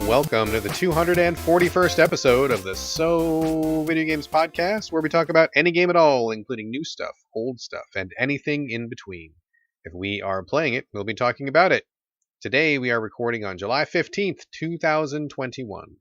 Welcome to the 241st episode of the So Video Games podcast, where we talk about any game at all, including new stuff, old stuff, and anything in between. If we are playing it, we'll be talking about it. Today we are recording on July 15th, 2021.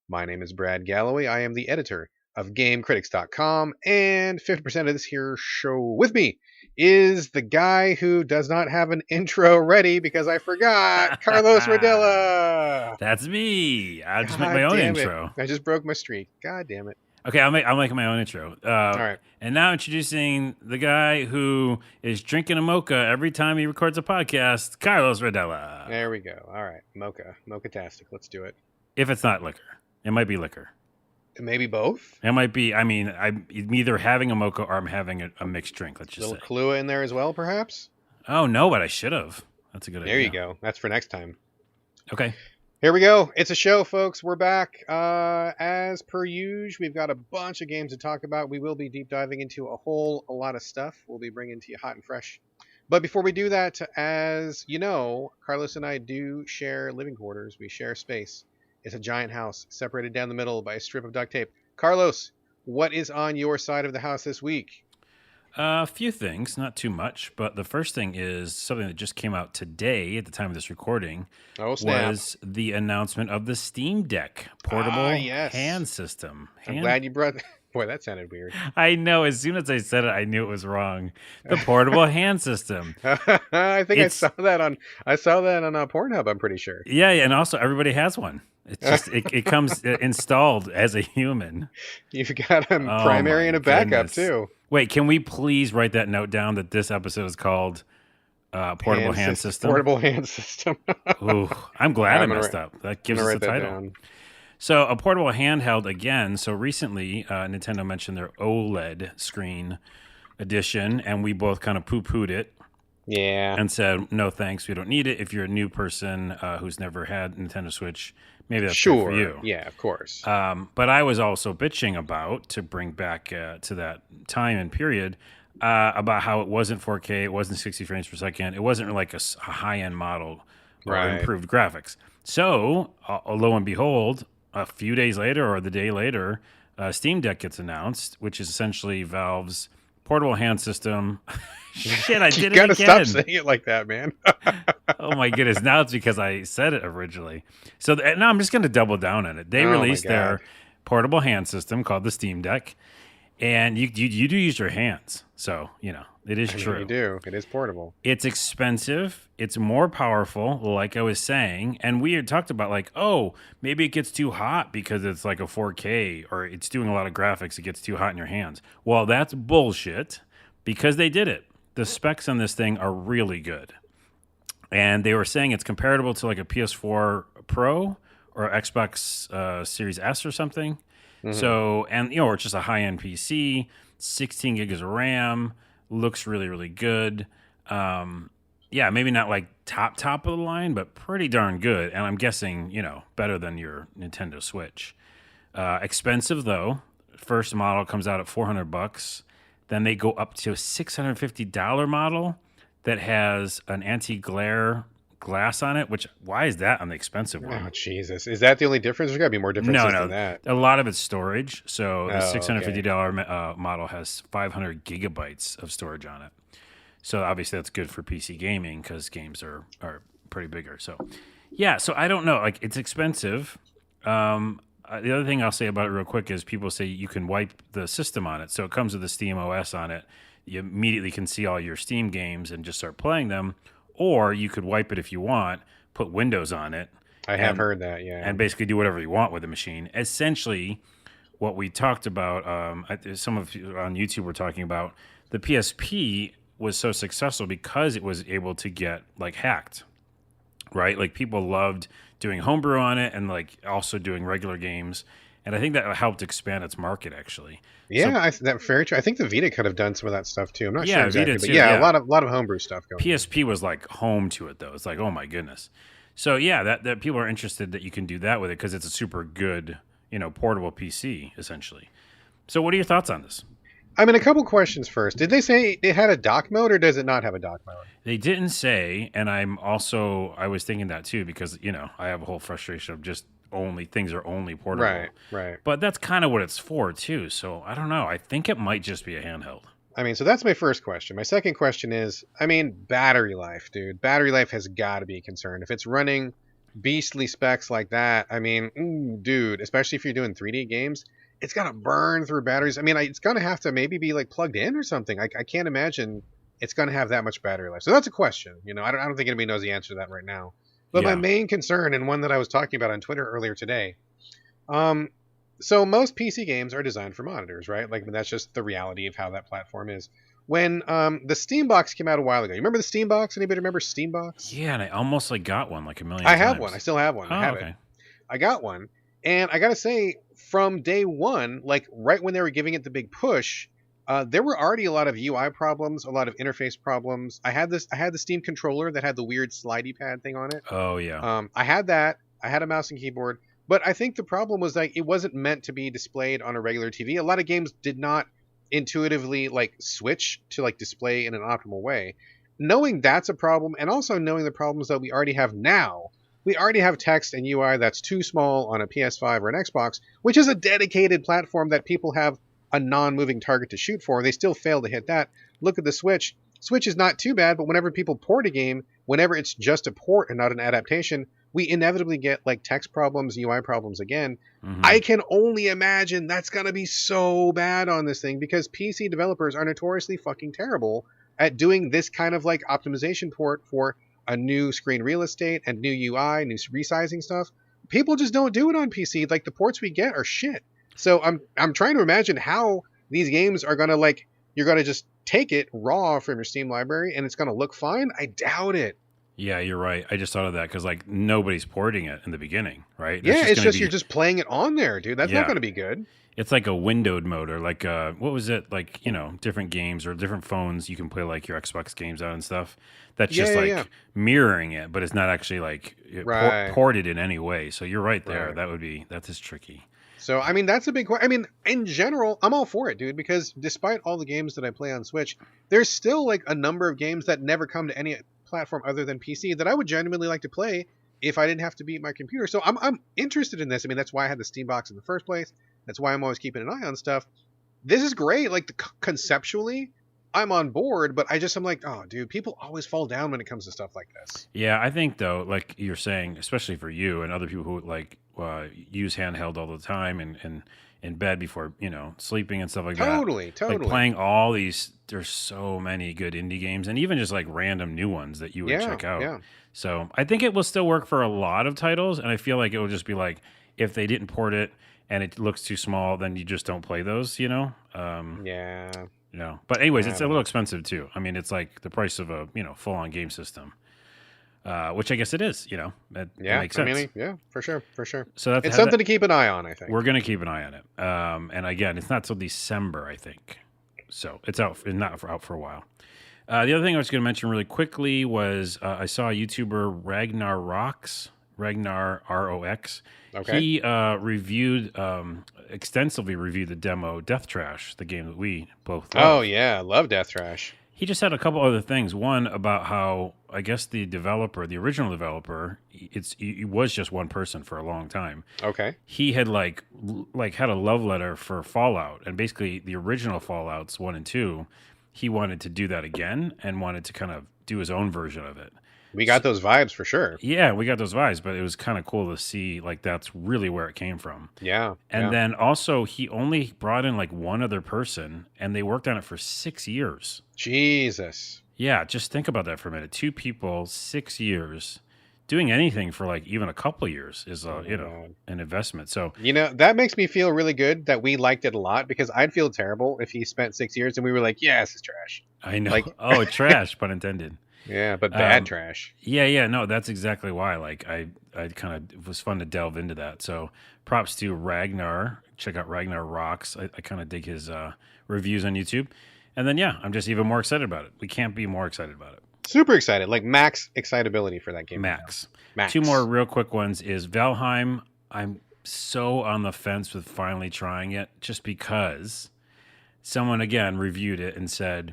My name is Brad Galloway. I am the editor of GameCritics.com, and 50% of this here show with me is the guy who does not have an intro ready because I forgot, Carlos Rodella. That's me. I'll just make my own intro. I just broke my streak. God damn it. Okay, I'll make my own intro. All right. And now introducing the guy who is drinking a mocha every time he records a podcast, Carlos Rodella. There we go. All right. Mocha-tastic. Let's do it. If it's not liquor. It might be liquor. Maybe both? It might be, I'm either having a mocha or I'm having a mixed drink, let's just say. A little Kahlua in there as well, perhaps? Oh, no, but I should have. That's a good idea. There you go. That's for next time. Okay. Here we go. It's a show, folks. We're back. As per usual, we've got a bunch of games to talk about. We will be deep diving into a lot of stuff. We'll be bringing to you hot and fresh. But before we do that, as you know, Carlos and I do share living quarters. We share space. It's a giant house separated down the middle by a strip of duct tape. Carlos, what is on your side of the house this week? A few things, not too much, but the first thing is something that just came out today at the time of this recording. Oh, snap. Was the announcement of the Steam Deck portable hand system. I'm glad you brought... Boy, that sounded weird. I know. As soon as I said it, I knew it was wrong. The portable hand system. I think I saw that on Pornhub, I'm pretty sure. Yeah, and also everybody has one. It's just it comes installed as a human. You've got a primary and a backup too. Wait, can we please write that note down that this episode is called Portable Hand System? Portable Hand System. Ooh, I'm glad I messed up. That gives us a title. Down. So a portable handheld again. So recently, Nintendo mentioned their OLED screen edition, and we both kind of poo-pooed it. Yeah. And said, no thanks, we don't need it. If you're a new person who's never had Nintendo Switch, maybe that's good for you. Yeah, of course. But I was also bitching about, to bring back to that time and period, about how it wasn't 4K, it wasn't 60 frames per second, it wasn't like a high-end model or improved graphics. So, lo and behold, a few days later or the day later, Steam Deck gets announced, which is essentially Valve's portable hand system. Shit, I did it again. You gotta stop saying it like that, man. Oh my goodness. Now it's because I said it originally. So now I'm just going to double down on it. They released their portable hand system called the Steam Deck. And you do use your hands. So, it is true. You do. It is portable. It's expensive. It's more powerful, like I was saying. And we had talked about maybe it gets too hot because it's like a 4K or it's doing a lot of graphics. It gets too hot in your hands. Well, that's bullshit because they did it. The specs on this thing are really good. And they were saying it's comparable to like a PS4 Pro or Xbox Series S or something. Mm-hmm. So, or it's just a high-end PC, 16 gigs of RAM, looks really, really good. Maybe not like top of the line, but pretty darn good. And I'm guessing, better than your Nintendo Switch. Expensive though. First model comes out at $400. Then they go up to a $650 model that has an anti-glare glass on it, why is that on the expensive one? Oh, Jesus. Is that the only difference? There's got to be more differences than that. A lot of it's storage. So the $650 model has 500 gigabytes of storage on it. So obviously that's good for PC gaming because games are pretty bigger. So, so I don't know. Like, it's expensive. The other thing I'll say about it real quick is people say you can wipe the system on it. So it comes with the Steam OS on it. You immediately can see all your Steam games and just start playing them. Or you could wipe it if you want, put Windows on it. I have heard that, yeah. And basically do whatever you want with the machine. Essentially, what we talked about, some of you on YouTube were talking about, the PSP was so successful because it was able to get, hacked, right? Like, people loved doing homebrew on it and, also doing regular games. And I think that helped expand its market, actually. Yeah, that's very true. I think the Vita could have done some of that stuff, too. I'm not sure exactly. Vita too, but a lot of homebrew stuff going on. PSP was, home to it, though. It's like, oh, my goodness. So, that people are interested that you can do that with it because it's a super good, portable PC, essentially. So what are your thoughts on this? I mean, a couple questions first. Did they say it had a dock mode, or does it not have a dock mode? They didn't say, and I was thinking that, too, because, I have a whole frustration of just only things are only portable. Right, right. But that's kind of what it's for too. So I don't know. I think it might just be a handheld. I mean, so that's my first question. My second question is, I mean, battery life, dude. Battery life has got to be a concern. If it's running beastly specs like that, I mean, dude, especially if you're doing 3D games, it's gonna burn through batteries. I mean, it's gonna have to maybe be like plugged in or something. I can't imagine it's gonna have that much battery life. So that's a question. I don't think anybody knows the answer to that right now. But my Yeah. main concern, and one that I was talking about on Twitter earlier today, um, so most PC games are designed for monitors, right? Like that's just the reality of how that platform is. When the Steam Box came out a while ago, you remember the Steam Box? Anybody remember Steam Box? Yeah, and I almost like got one like a million I times. have one. I still have one. Oh, I have it. okay. I got one, and I gotta say, from day one, like right when they were giving it the big push, there were already a lot of UI problems, a lot of interface problems. I had the Steam controller that had the weird slidey pad thing on it. Oh yeah. I had that. I had a mouse and keyboard, but I think the problem was like it wasn't meant to be displayed on a regular TV. A lot of games did not intuitively like switch to like display in an optimal way. Knowing that's a problem, and also knowing the problems that we already have now, we already have text and UI that's too small on a PS5 or an Xbox, which is a dedicated platform that people have a non-moving target to shoot for. They still fail to hit that. Look at the Switch. Switch is not too bad, but whenever people port a game, whenever it's just a port and not an adaptation, we inevitably get like text problems, UI problems again. Mhm. I can only imagine that's going to be so bad on this thing because PC developers are notoriously fucking terrible at doing this kind of like optimization port for a new screen real estate and new UI, new resizing stuff. People just don't do it on PC. Like the ports we get are shit. So I'm trying to imagine how these games are gonna like you're gonna just take it raw from your Steam library and it's gonna look fine. I doubt it. Yeah, you're right. I just thought of that because like nobody's porting it in the beginning, right? Yeah, That's it's gonna just be, you're just playing it on there, dude. That's Yeah. not gonna be good. It's like a windowed mode or like what was it like? Different games or different phones you can play like your Xbox games on and stuff. That's just like mirroring it, but it's not actually like Right. ported in any way. So you're right there. Right. That is tricky. So I mean that's a big question. I mean, in general, I'm all for it, dude, because despite all the games that I play on Switch, there's still like a number of games that never come to any platform other than PC that I would genuinely like to play if I didn't have to beat my computer. So I'm interested in this. I mean, that's why I had the Steam Box in the first place. That's why I'm always keeping an eye on stuff. This is great. Like conceptually, I'm on board, but I'm like, oh, dude, people always fall down when it comes to stuff like this. Yeah, I think though, like you're saying, especially for you and other people who like use handheld all the time and in bed before sleeping and stuff like that. Totally. Like playing all these, there's so many good indie games and even just like random new ones that you would check out. Yeah. So I think it will still work for a lot of titles, and I feel like it will just be like if they didn't port it and it looks too small, then you just don't play those. Yeah. But anyways, it's a little expensive too. I mean, it's like the price of a full-on game system, which I guess it is. That makes sense. I mean, yeah, for sure. So It's something to keep an eye on, I think. We're gonna keep an eye on it. And again, it's not till December, I think. So it's out for a while. The other thing I was going to mention really quickly was I saw a YouTuber Ragnar ROX. Okay. He extensively reviewed the demo Death Trash, the game that we both love. Oh yeah, love Death Trash. He just had a couple other things. One about how I guess the original developer, it was just one person for a long time. Okay. He had like had a love letter for Fallout, and basically the original Fallouts 1 and 2. He wanted to do that again and wanted to kind of do his own version of it. We got those vibes for sure. Yeah, we got those vibes, but it was kind of cool to see like that's really where it came from. Yeah. And then also he only brought in like one other person and they worked on it for 6 years. Jesus. Yeah, just think about that for a minute. 2 people, 6 years. Doing anything for like even a couple of years is an investment. So that makes me feel really good that we liked it a lot because I'd feel terrible if he spent 6 years and we were like, yeah, this is trash. I know. Like, Trash, pun intended. Yeah, but bad trash. Yeah, no, that's exactly why. Like I kind of it was fun to delve into that. So props to Ragnar. Check out Ragnar Rocks. I kind of dig his reviews on YouTube. And then I'm just even more excited about it. We can't be more excited about it. Super excited, like max excitability for that game. Max. 2 more real quick ones is Valheim. I'm so on the fence with finally trying it just because someone again reviewed it and said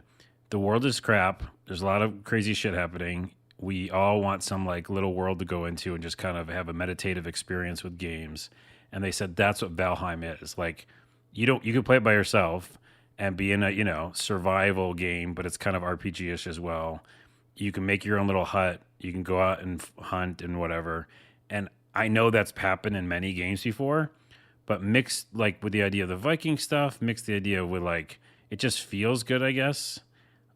the world is crap. There's a lot of crazy shit happening. we all want some like little world to go into and just kind of have a meditative experience with games. And they said that's what Valheim is. Like you can play it by yourself and be in a, survival game, but it's kind of RPG-ish as well. You can make your own little hut. You can go out and hunt and whatever. And I know that's happened in many games before, but mixed like with the idea of the Viking stuff, mixed the idea with like it just feels good, I guess.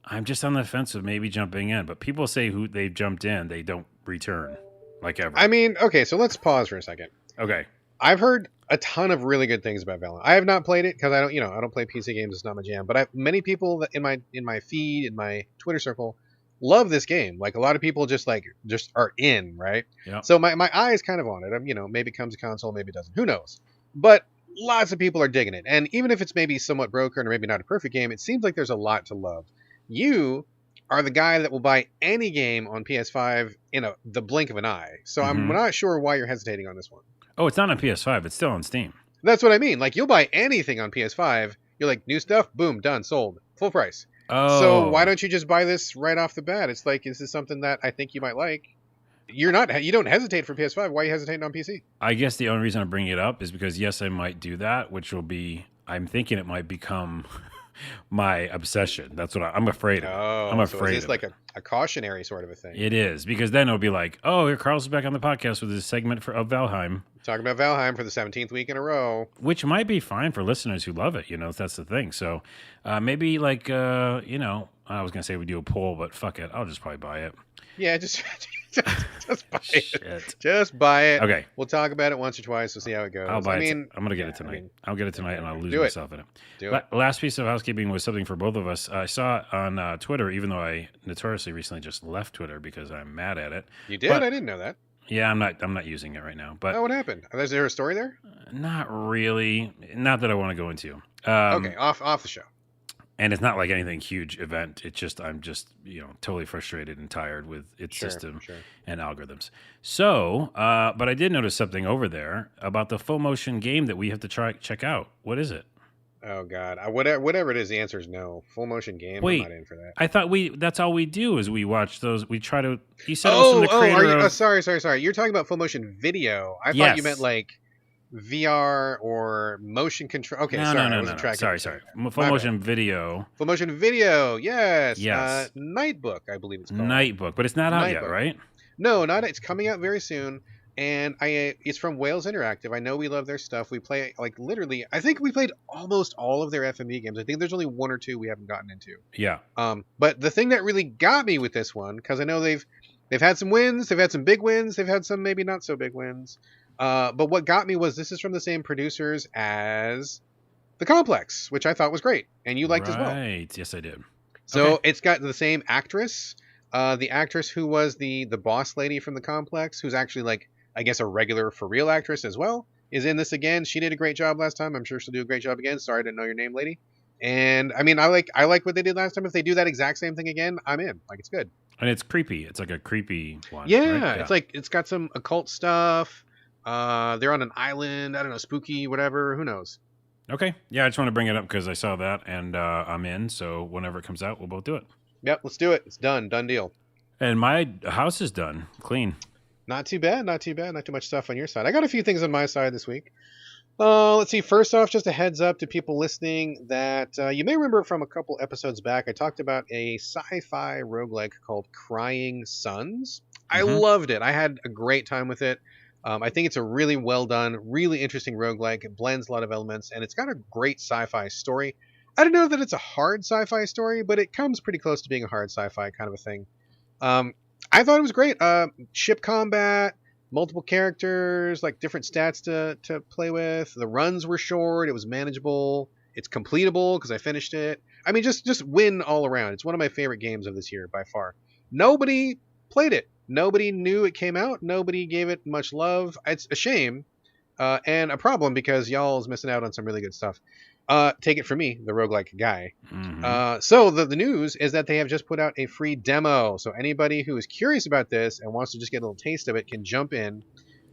I'm just on the fence of maybe jumping in, but people say who they've jumped in, they don't return like ever. I mean, okay, so let's pause for a second. Okay. I've heard a ton of really good things about Valorant. I have not played it because I don't play PC games. It's not my jam. But many people that in my feed, in my Twitter circle, love this game. Like a lot of people just are in, right? Yeah. So my eye is kind of on it. Maybe it comes to console, maybe it doesn't. Who knows? But lots of people are digging it. And even if it's maybe somewhat broken or maybe not a perfect game, it seems like there's a lot to love. You are the guy that will buy any game on PS5 in the blink of an eye. So I'm not sure why you're hesitating on this one. Oh, it's not on PS5. It's still on Steam. That's what I mean. Like, you'll buy anything on PS5. You're like, new stuff, boom, done, sold, full price. Oh. So why don't you just buy this right off the bat? It's like, is this something that I think you might like? You don't hesitate for PS5. Why are you hesitating on PC? I guess the only reason I'm bringing it up is because, yes, I might do that, which will be, I'm thinking it might become my obsession. That's what I'm afraid of. Oh, I'm afraid so is this like a cautionary sort of a thing? It is, because then it'll be like, oh, here Carl's back on the podcast with this segment of Valheim. Talking about Valheim for the 17th week in a row. Which might be fine for listeners who love it, that's the thing. So maybe like, I was going to say we do a poll, but fuck it. I'll just probably buy it. Yeah, just buy Shit. it. Just buy it. Okay. We'll talk about it once or twice. We'll see how it goes. I'll buy it. I'm going to get it tonight. I'll get it tonight and I'll lose myself in it. Do it. Last piece of housekeeping was something for both of us. I saw it on Twitter, even though I notoriously recently just left Twitter because I'm mad at it. You did? But, I didn't know that. Yeah, I'm not using it right now. But what happened? Is there a story there? Not really. Not that I want to go into. Okay, off the show. And it's not like anything huge event. It's just I'm just totally frustrated and tired with its system and algorithms. So, but I did notice something over there about the full motion game that we have to check out. What is it? Oh God, whatever it is, the answer is no. Full motion game. Wait, I'm not in for that. I thought that's all we do is we watch those. We try to. You said it was from the creator. Sorry. You're talking about full motion video. I thought you meant like VR or motion control. Okay, no. Sorry. Full motion video. Full motion video. Yes. Yes. Nightbook, I believe it's called. Nightbook, but it's not out yet, right? No, not. It's coming out very soon. And it's from Wales Interactive. I know we love their stuff. We play literally. I think we played almost all of their FMV games. I think there's only one or two we haven't gotten into. Yeah. But the thing that really got me with this one, because I know they've had some wins, they've had some big wins, they've had some maybe not so big wins. But what got me was this is from the same producers as The Complex, which I thought was great, and you liked as well. Right. Yes, I did. So It's got the same actress, the actress who was the boss lady from The Complex, who's actually I guess a regular for real actress as well, is in this again. She did a great job last time. I'm sure she'll do a great job again. Sorry, I didn't know your name, lady. And I mean, I like what they did last time. If they do that exact same thing again, I'm in. It's good. And it's creepy. It's like a creepy one. Yeah, right? it's got some occult stuff. They're on an island. I don't know, spooky, whatever. Who knows? Okay. Yeah, I just want to bring it up because I saw that and I'm in. So whenever it comes out, we'll both do it. Yep, let's do it. It's done. Done deal. And my house is done. Clean. Not too bad. Not too much stuff on your side. I got a few things on my side this week. Let's see. First off, just a heads up to people listening that you may remember from a couple episodes back, I talked about a sci-fi roguelike called Crying Suns. I loved it. I had a great time with it. I think it's a really well done, really interesting roguelike. It blends a lot of elements, and it's got a great sci-fi story. I don't know that it's a hard sci-fi story, but it comes pretty close to being a hard sci-fi kind of a thing. I thought it was great. Ship combat, multiple characters, different stats to play with. The runs were short. It was manageable. It's completable because I finished it. I mean, just win all around. It's one of my favorite games of this year by far. Nobody played it. Nobody knew it came out. Nobody gave it much love. It's a shame and a problem because y'all is missing out on some really good stuff. Take it from me, the roguelike guy. So the news is that they have just put out a free demo. So anybody who is curious about this and wants to just get a little taste of it can jump in.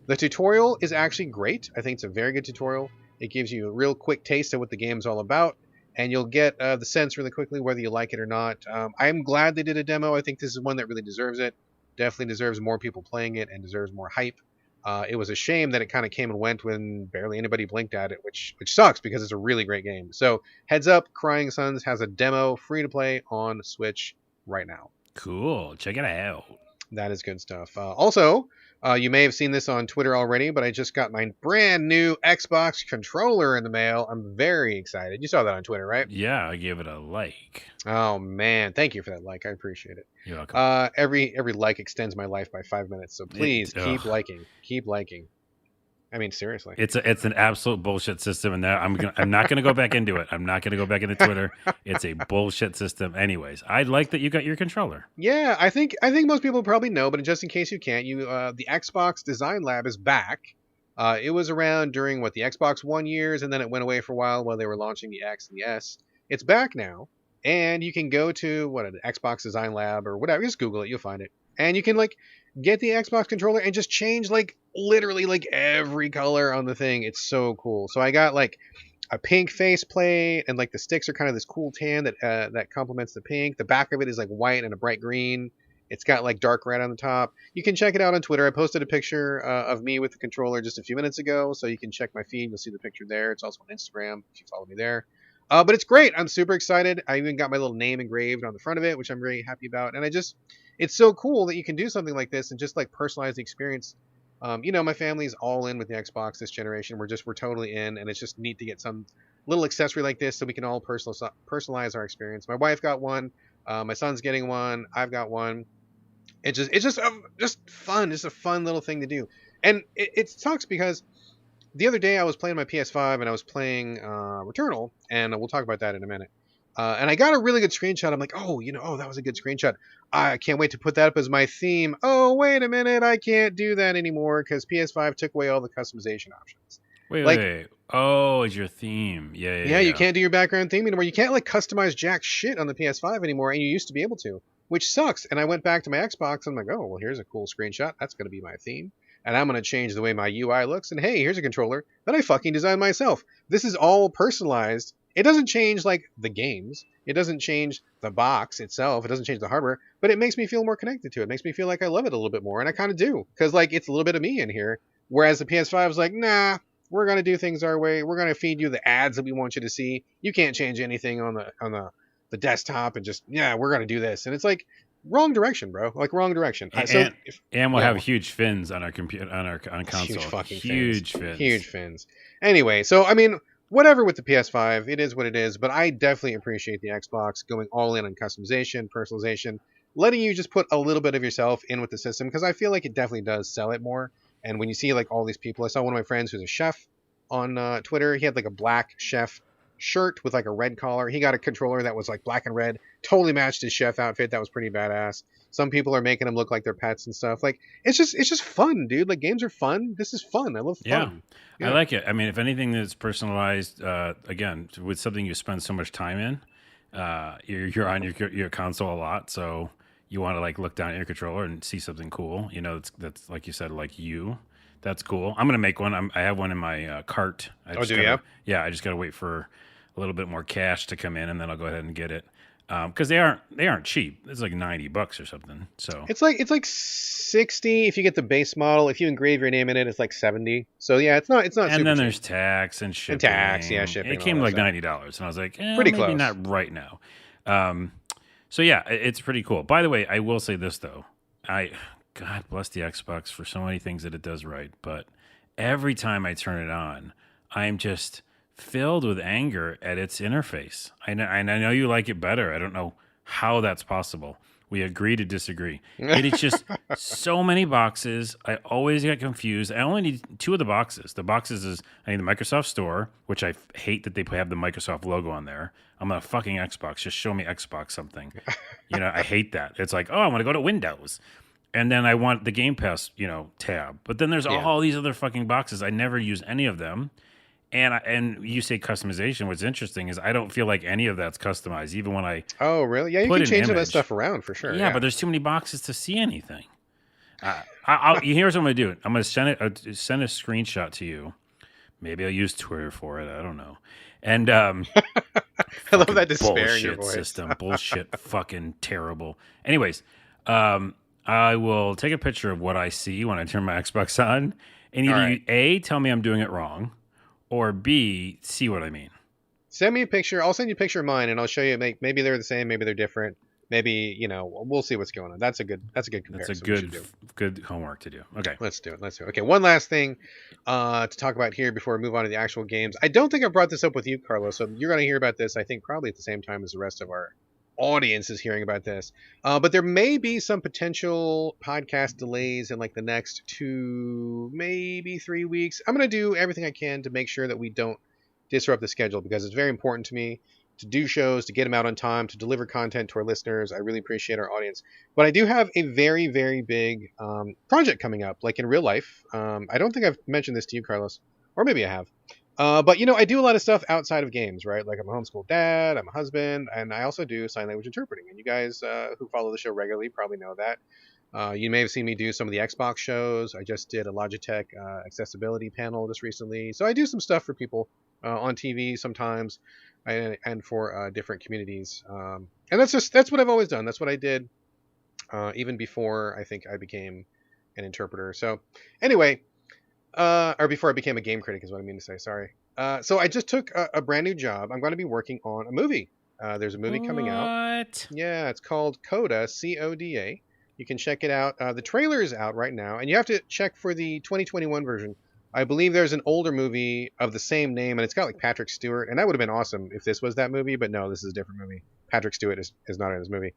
The tutorial is actually great. I think it's a very good tutorial. It gives you a real quick taste of what the game's all about. And you'll get the sense really quickly whether you like it or not. I'm glad they did a demo. I think this is one that really deserves it. Definitely deserves more people playing it and deserves more hype. It was a shame that it kind of came and went when barely anybody blinked at it, which sucks because it's a really great game. So heads up, Crying Suns has a demo free to play on Switch right now. Cool. Check it out. That is good stuff. Also, you may have seen this on Twitter already, but I just got my brand new Xbox controller in the mail. I'm very excited. You saw that on Twitter, right? Yeah, I gave it a like. Oh man, thank you for that like. I appreciate it. You're welcome. Every like extends my life by 5 minutes, so please keep liking. Keep liking. I mean, seriously. It's an absolute bullshit system, and I'm not gonna go back into it. I'm not gonna go back into Twitter. It's a bullshit system. Anyways, I like that you got your controller. Yeah, I think most people probably know, but just in case you can't, the Xbox Design Lab is back. It was around during the Xbox One years, and then it went away for a while they were launching the X and the S. It's back now, and you can go to an Xbox Design Lab or whatever. Just Google it, you'll find it, and you can get the Xbox controller and just change literally every color on the thing. It's so cool. So I got a pink faceplate, and the sticks are kind of this cool tan that complements the pink. The back of it is white and a bright green. It's got dark red on the top. You can check it out on Twitter. I posted a picture of me with the controller just a few minutes ago, so you can check my feed. You'll see the picture there. It's also on Instagram if you follow me there. But it's great. I'm super excited. I even got my little name engraved on the front of it, which I'm really happy about. And it's so cool that you can do something like this and just personalize the experience. My family's all in with the Xbox this generation. We're totally in, and it's just neat to get some little accessory like this so we can all personalize our experience. My wife got one. My son's getting one. I've got one. It's just fun. Just a fun little thing to do. And it sucks because the other day I was playing my PS5 and I was playing Returnal, and we'll talk about that in a minute. And I got a really good screenshot. I'm like, that was a good screenshot. I can't wait to put that up as my theme. Oh, wait a minute. I can't do that anymore because PS5 took away all the customization options. Wait. Oh, it's your theme. Yeah. You can't do your background theme anymore. You can't customize jack shit on the PS5 anymore, and you used to be able to, which sucks. And I went back to my Xbox, and I'm like, oh, well, here's a cool screenshot. That's going to be my theme. And I'm going to change the way my UI looks. And hey, here's a controller that I fucking designed myself. This is all personalized. It doesn't change the games. It doesn't change the box itself. It doesn't change the hardware, but it makes me feel more connected to it. It makes me feel like I love it a little bit more. And I kind of do, because it's a little bit of me in here. Whereas the PS5 is nah, we're going to do things our way. We're going to feed you the ads that we want you to see. You can't change anything on the desktop and we're going to do this. And it's wrong direction, bro. Wrong direction. And we'll have huge fins on our computer, on console. Huge fucking fins. Huge fins. Anyway, so I mean, whatever with the PS5, it is what it is. But I definitely appreciate the Xbox going all in on customization, personalization, letting you just put a little bit of yourself in with the system, because I feel like it definitely does sell it more. And when you see all these people, I saw one of my friends who's a chef on Twitter. He had a black chef shirt with a red collar. He got a controller that was black and red, totally matched his chef outfit. That was pretty badass. Some people are making them look like their pets and stuff. It's just fun, dude. Games are fun. This is fun. I love fun. Yeah. I like it. I mean, if anything that's personalized, again, with something you spend so much time in, you're on your console a lot, so you want to look down at your controller and see something cool. That's like you said, you. That's cool. I'm gonna make one. I have one in my cart. Do you? Yeah, I just gotta wait for a little bit more cash to come in, and then I'll go ahead and get it. Because they aren't cheap. It's $90 or something. So it's 60 if you get the base model. If you engrave your name in it, it's 70. So yeah, it's not. And then super there's cheap. Tax and shipping. Shipping. It came to $90, and I was like, pretty maybe close. Not right now. So yeah, it's pretty cool. By the way, I will say this though. God bless the Xbox for so many things that it does right, but every time I turn it on, I'm just filled with anger at its interface. I know you like it better. I don't know how that's possible. We agree to disagree. It is just so many boxes. I always get confused. I only need 2 of the boxes. The boxes is I need the Microsoft Store, which I hate that they have the Microsoft logo on there. I'm on a fucking Xbox. Just show me Xbox something. I hate that. It's I want to go to Windows. And then I want the Game Pass, tab. But then there's all these other fucking boxes. I never use any of them. And you say customization. What's interesting is I don't feel like any of that's customized, even when I. Oh, really? Yeah, you can change all that stuff around for sure. Yeah, but there's too many boxes to see anything. Here's what I'm gonna do. I'm gonna send a screenshot to you. Maybe I'll use Twitter for it. I don't know. And I love that despair in your voice. System bullshit, fucking terrible. Anyways, I'm I will take a picture of what I see when I turn my Xbox on, and All either right. you A, tell me I'm doing it wrong, or B, see what I mean. Send me a picture. I'll send you a picture of mine, and I'll show you. Maybe they're the same. Maybe they're different. Maybe we'll see what's going on. That's a good That's a comparison. We should do. good homework to do. Okay. Let's do it. Let's do it. Okay. One last thing to talk about here before we move on to the actual games. I don't think I brought this up with you, Carlos. So you're going to hear about this. I think probably at the same time as the rest of our audience is hearing about this. But there may be some potential podcast delays in like the next 2, maybe 3 weeks. I'm going to do everything I can to make sure that we don't disrupt the schedule because it's very important to me to do shows, to get them out on time, to deliver content to our listeners. I really appreciate our audience. But I do have a very, very big project coming up, like in real life. I don't think I've mentioned this to you, Carlos, or maybe I have. But I do a lot of stuff outside of games, right? Like I'm a homeschool dad, I'm a husband, and I also do sign language interpreting. And you guys who follow the show regularly probably know that. You may have seen me do some of the Xbox shows. I just did a Logitech accessibility panel just recently. So I do some stuff for people on TV sometimes, and for different communities. And that's what I've always done. That's what I did even before I think I became an interpreter. So anyway, or before I became a game critic is what I mean to say. Sorry. So I just took a brand new job. I'm going to be working on a movie. There's a movie coming out. What? Yeah, it's called Coda, Coda. You can check it out. The trailer is out right now, and you have to check for the 2021 version. I believe there's an older movie of the same name, and it's got like Patrick Stewart, and that would have been awesome if this was that movie, but no, this is a different movie. Patrick Stewart is not in this movie.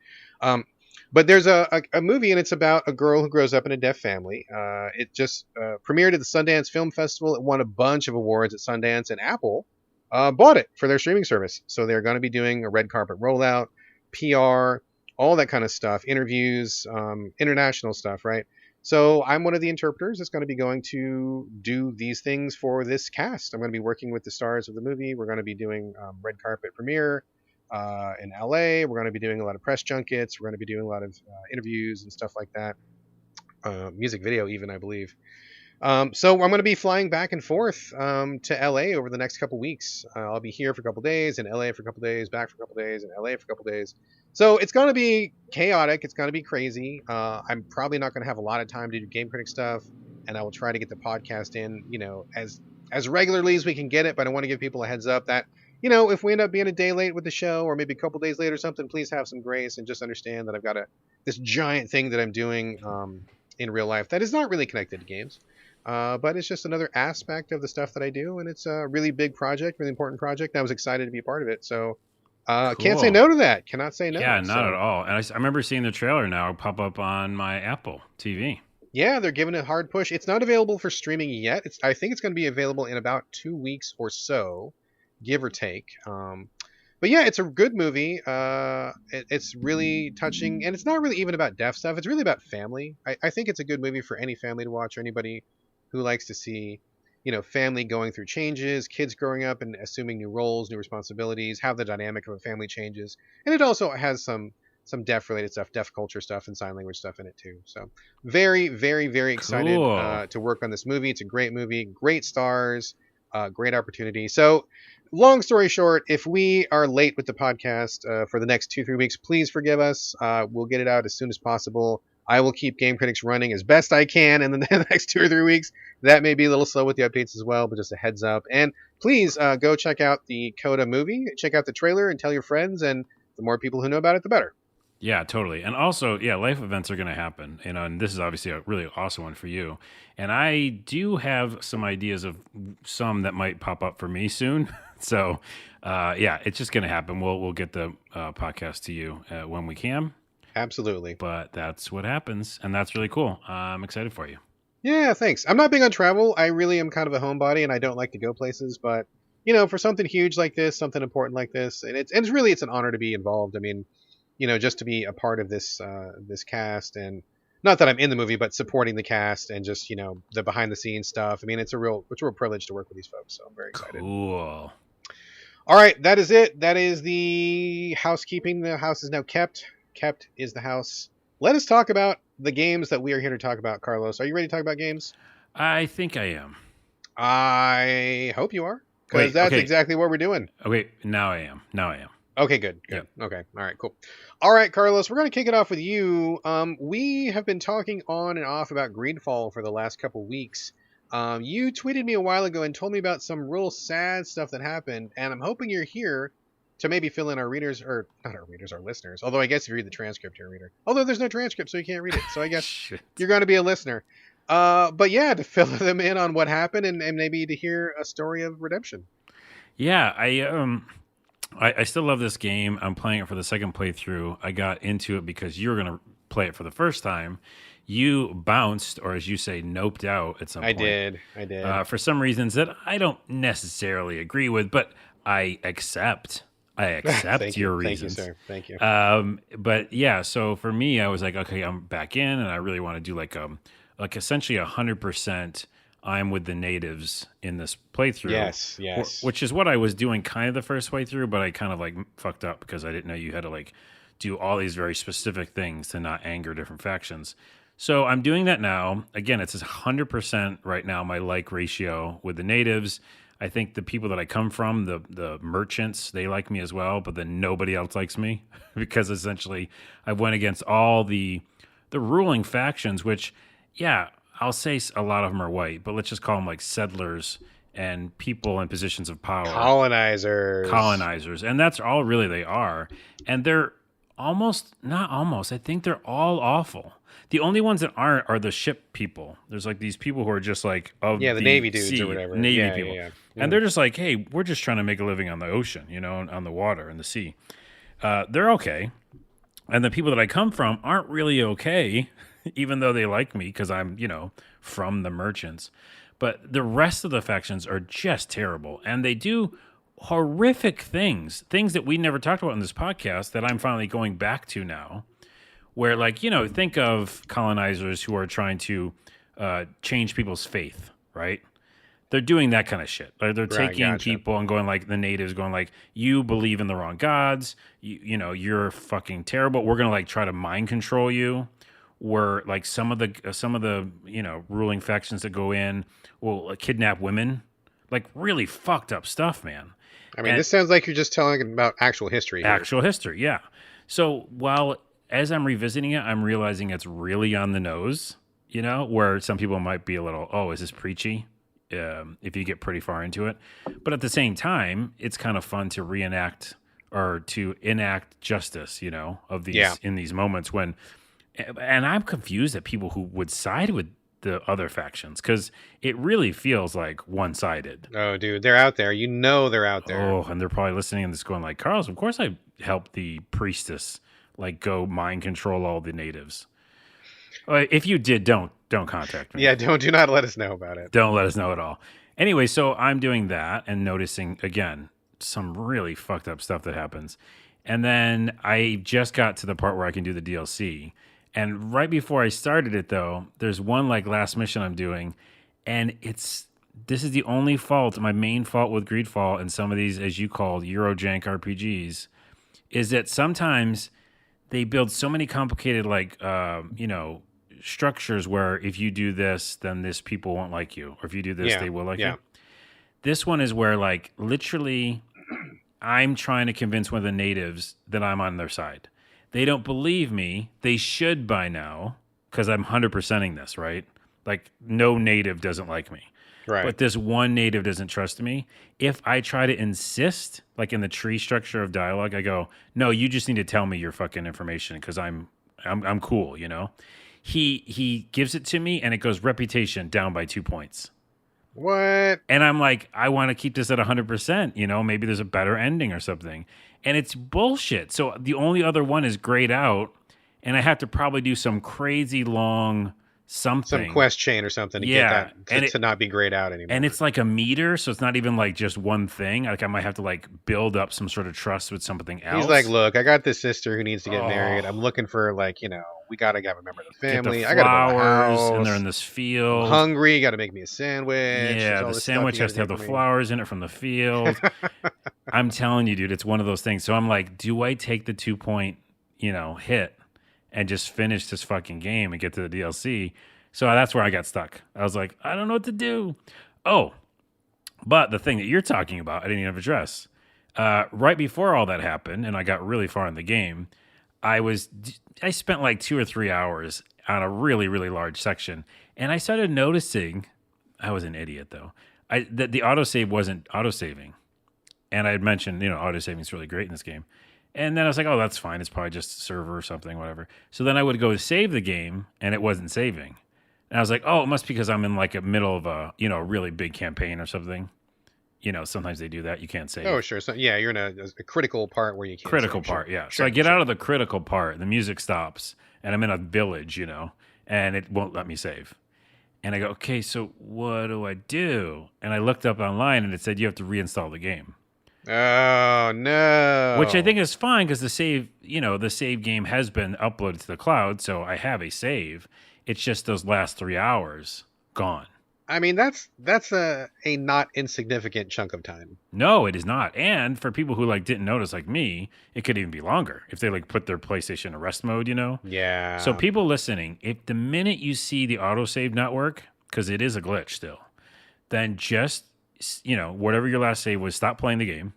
But there's a movie, and it's about a girl who grows up in a deaf family. It just premiered at the Sundance Film Festival. It won a bunch of awards at Sundance, and Apple bought it for their streaming service. So they're going to be doing a red carpet rollout, PR, all that kind of stuff, interviews, international stuff, right? So I'm one of the interpreters that's going to be going to do these things for this cast. I'm going to be working with the stars of the movie. We're going to be doing red carpet premiere in LA. We're going to be doing a lot of press junkets. We're going to be doing a lot of interviews and stuff like that. Music video even, I believe. So I'm going to be flying back and forth to LA over the next couple weeks. I'll be here for a couple days, in LA for a couple days, back for a couple days, in LA for a couple days. So it's going to be chaotic. It's going to be crazy. I'm probably not going to have a lot of time to do game critic stuff, and I will try to get the podcast in, as regularly as we can get it. But I want to give people a heads up that, if we end up being a day late with the show, or maybe a couple days late or something, please have some grace and just understand that I've got this giant thing that I'm doing in real life that is not really connected to games. But it's just another aspect of the stuff that I do, and it's a really big project, really important project. And I was excited to be a part of it, so can't say Cool. no to that. Cannot say no. Yeah, not So, at all. And I remember seeing the trailer now pop up on my Apple TV. yeah, they're giving it a hard push. It's not available for streaming yet. I think it's going to be available in about 2 weeks or so, give or take. But yeah, it's a good movie. It's really touching, and it's not really even about deaf stuff. It's really about family. I think it's a good movie for any family to watch, or anybody who likes to see, family going through changes, kids growing up and assuming new roles, new responsibilities, how the dynamic of a family changes. And it also has some deaf related stuff, deaf culture stuff and sign language stuff in it too. So very, very, very excited Cool. to work on this movie. It's a great movie, great stars, great opportunity. So long story short, if we are late with the podcast for the next 2-3 weeks, please forgive us. We'll get it out as soon as possible. I will keep Game Critics running as best I can in the next 2 or 3 weeks. That may be a little slow with the updates as well, but just a heads up. And please go check out the Coda movie. Check out the trailer and tell your friends. And the more people who know about it, the better. Yeah, totally. And also, yeah, life events are going to happen, and this is obviously a really awesome one for you. And I do have some ideas of some that might pop up for me soon. So, yeah, it's just going to happen. We'll get the podcast to you when we can. Absolutely. But that's what happens, and that's really cool. I'm excited for you. Yeah, thanks. I'm not big on travel. I really am kind of a homebody, and I don't like to go places. But for something huge like this, something important like this, and it's an honor to be involved. I mean, just to be a part of this cast, and not that I'm in the movie, but supporting the cast and just the behind the scenes stuff. I mean, it's a real privilege to work with these folks. So I'm very excited. Cool. All right, that is it. That is the housekeeping. The house is now kept. Kept is the house. Let us talk about the games that we are here to talk about, Carlos. Are you ready to talk about games? I think I am. I hope you are, because Wait, that's okay. exactly what we're doing. Okay, now I am. Okay, good, Yeah. good. Okay, all right, cool. All right, Carlos, we're going to kick it off with you. We have been talking on and off about Greedfall for the last couple weeks. You tweeted me a while ago and told me about some real sad stuff that happened, and I'm hoping you're here to maybe fill in our readers, or not our readers, our listeners. Although I guess if you read the transcript, you're a reader. Although there's no transcript, so you can't read it. So I guess Shit. you're going to be a listener. But yeah, to fill them in on what happened and maybe to hear a story of redemption. Yeah, I still love this game. I'm playing it for the second playthrough. I got into it because you were going to play it for the first time. You bounced, or as you say, noped out at some point. I did. For some reasons that I don't necessarily agree with, but I accept. Thank your you. reasons. Thank you, sir. Thank you. But yeah, so for me, I was like, okay, I'm back in, and I really want to do like essentially 100%. I'm with the natives in this playthrough. Yes. Which is what I was doing kind of the first way through, but I kind of like fucked up because I didn't know you had to like do all these very specific things to not anger different factions. So I'm doing that now. Again, it's 100% right now, my like ratio with the natives. I think the people that I come from, the merchants, they like me as well, but then nobody else likes me because essentially I went against all the ruling factions, which, yeah, I'll say a lot of them are white, but let's just call them like settlers and people in positions of power. Colonizers. And that's all really they are. And they're not almost, I think they're all awful. The only ones that aren't are the ship people. There's like these people who are just like of the Navy dudes sea, or whatever. Navy people. Yeah. And they're just like, hey, we're just trying to make a living on the ocean, on the water and the sea. They're okay. And the people that I come from aren't really okay, even though they like me because I'm, from the merchants. But the rest of the factions are just terrible. And they do horrific things that we never talked about in this podcast that I'm finally going back to now. Where, like, think of colonizers who are trying to change people's faith, right? They're doing that kind of shit. They're taking people and going like the natives going like, you believe in the wrong gods. You're fucking terrible. We're going to like try to mind control you. Where like some of the ruling factions that go in will kidnap women, like really fucked up stuff, man. I mean, this sounds like you're just telling about actual history here. Actual history, yeah. So while as I'm revisiting it, I'm realizing it's really on the nose, where some people might be a little, oh, is this preachy? If you get pretty far into it. But at the same time, it's kind of fun to reenact or to enact justice, of these in these moments when, and I'm confused at people who would side with the other factions because it really feels like one-sided. Oh, dude, they're out there. They're out there. Oh, and they're probably listening and just going like, Carlos, of course I helped the priestess like go mind control all the natives. If you did, don't contact me. Yeah, do not let us know about it. Don't let us know at all. Anyway, so I'm doing that and noticing again some really fucked up stuff that happens. And then I just got to the part where I can do the DLC. And right before I started it though, there's one like last mission I'm doing, and this is the only fault, my main fault with Greedfall and some of these, as you called, Eurojank RPGs, is that sometimes they build so many complicated structures where if you do this, then this people won't like you, or if you do this, they will like you. This one is where like literally I'm trying to convince one of the natives that I'm on their side. They don't believe me. They should by now because I'm 100%ing this, right? Like no native doesn't like me. Right. But this one native doesn't trust me. If I try to insist, like in the tree structure of dialogue, I go, no, you just need to tell me your fucking information because I'm cool, He gives it to me and it goes reputation down by 2 points. What? And I'm like, I want to keep this at 100%, maybe there's a better ending or something. And it's bullshit. So the only other one is grayed out, and I have to probably do some crazy long something. Some quest chain or something to get that to not be grayed out anymore. And it's like a meter, so it's not even like just one thing. Like I might have to like build up some sort of trust with something else. He's like, look, I got this sister who needs to get married. I'm looking for like, we gotta have a member of the family. Get the I gotta build a flowers, house. and they're in this field. I'm hungry. Got to make me a sandwich. Yeah, the sandwich has to have the flowers in it from the field. I'm telling you, dude, it's one of those things. So I'm like, do I take the 2 point, hit and just finish this fucking game and get to the DLC? So that's where I got stuck. I was like, I don't know what to do. Oh, but the thing that you're talking about, I didn't even address. Right before all that happened, and I got really far in the game, I spent like 2 or 3 hours on a really really large section, and I started noticing I was an idiot though. That the autosave wasn't autosaving, and I had mentioned autosaving is really great in this game, and then I was like, oh, that's fine. It's probably just server or something, whatever. So then I would go to save the game, and it wasn't saving, and I was like, oh, it must be because I'm in like a middle of a really big campaign or something. Sometimes they do that. You can't save. Oh, sure. So yeah, you're in a critical part where you can't Critical save. part, Sure. yeah. So Sure, I get sure. out of the critical part, the music stops, and I'm in a village, and it won't let me save. And I go, okay, so what do I do? And I looked up online, and it said you have to reinstall the game, Oh no. which I think is fine because the save game has been uploaded to the cloud, so I have a save. It's just those last 3 hours gone. I mean, that's a not insignificant chunk of time. No, it is not. And for people who didn't notice, like me, it could even be longer if they put their PlayStation in rest mode. Yeah. So people listening, if the minute you see the autosave not work, because it is a glitch still, then just whatever your last save was, stop playing the game,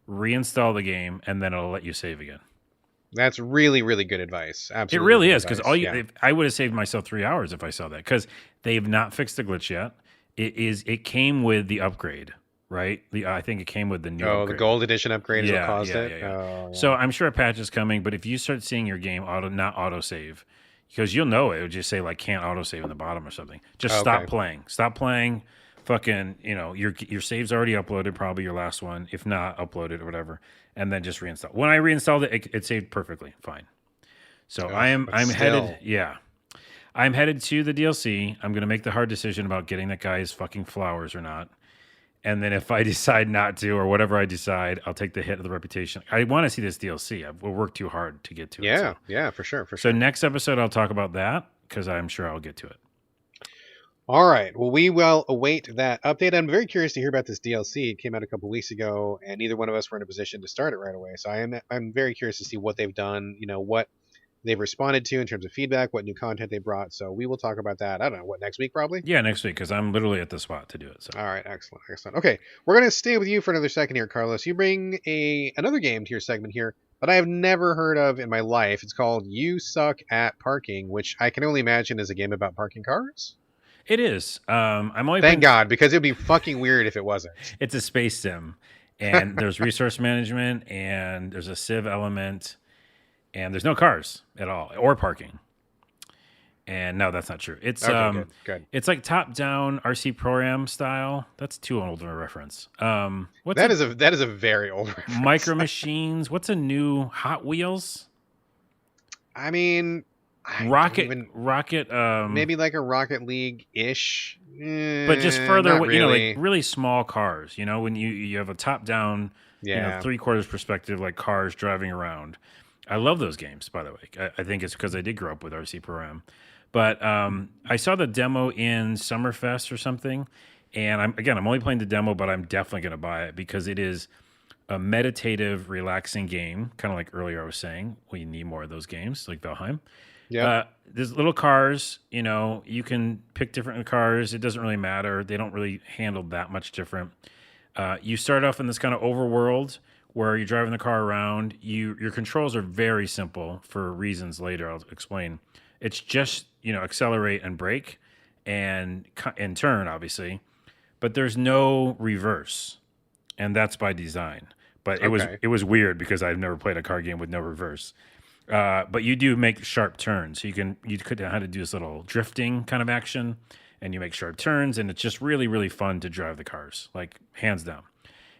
reinstall the game, and then it'll let you save again. That's really, really good advice. Absolutely. It really is, because yeah. I would have saved myself 3 hours if I saw that, because they have not fixed the glitch yet. It came with the upgrade, right? I think it came with the new upgrade. The gold edition upgrade is what caused it. Yeah. Oh, yeah. So I'm sure a patch is coming, but if you start seeing your game not autosave, because you'll know it would just say can't autosave in the bottom or something. Just stop playing. Stop playing. Fucking, your save's already uploaded, probably your last one. If not, upload it or whatever, and then just reinstall. When I reinstalled it, it saved perfectly fine. So I'm headed. Yeah. I'm headed to the DLC. I'm going to make the hard decision about getting that guy's fucking flowers or not. And then if I decide not to, or whatever I decide, I'll take the hit of the reputation. I want to see this DLC. I've worked too hard to get to it. So. Yeah, for sure. So next episode, I'll talk about that because I'm sure I'll get to it. All right. Well, we will await that update. I'm very curious to hear about this DLC. It came out a couple weeks ago, and neither one of us were in a position to start it right away. So I'm very curious to see what they've done. What they've responded to in terms of feedback, what new content they brought. So we will talk about that. I don't know, next week probably? Yeah, next week, because I'm literally at the spot to do it. So. All right, excellent. Okay, we're going to stay with you for another second here, Carlos. You bring another game to your segment here that I have never heard of in my life. It's called You Suck at Parking, which I can only imagine is a game about parking cars. It is. I'm only Thank God, because it'd be fucking weird if it wasn't. It's a space sim, and there's resource management, and there's a civ element, and there's no cars at all or parking. And no, that's not true. It's good. It's like top-down RC program style. That's too old of a reference. That is a very old reference. Micro Machines. What's a new Hot Wheels? I mean, Rocket. Maybe like a Rocket League-ish, but just further away. Really. Really small cars. When you have a top-down, 3/4 perspective, like cars driving around. I love those games, by the way. I think it's because I did grow up with RC Pro-Am. But I saw the demo in Summerfest or something, and I'm only playing the demo, but I'm definitely going to buy it because it is a meditative, relaxing game, kind of like earlier I was saying. We need more of those games, like Valheim. Yeah. There's little cars, you can pick different cars. It doesn't really matter. They don't really handle that much different. You start off in this kind of overworld where you're driving the car around. Your controls are very simple for reasons later I'll explain. It's just, accelerate and brake and turn, obviously. But there's no reverse, and that's by design. But it was weird because I've never played a car game with no reverse. But you do make sharp turns. So you could know how to do this little drifting kind of action, and you make sharp turns, and it's just really, really fun to drive the cars, like hands down.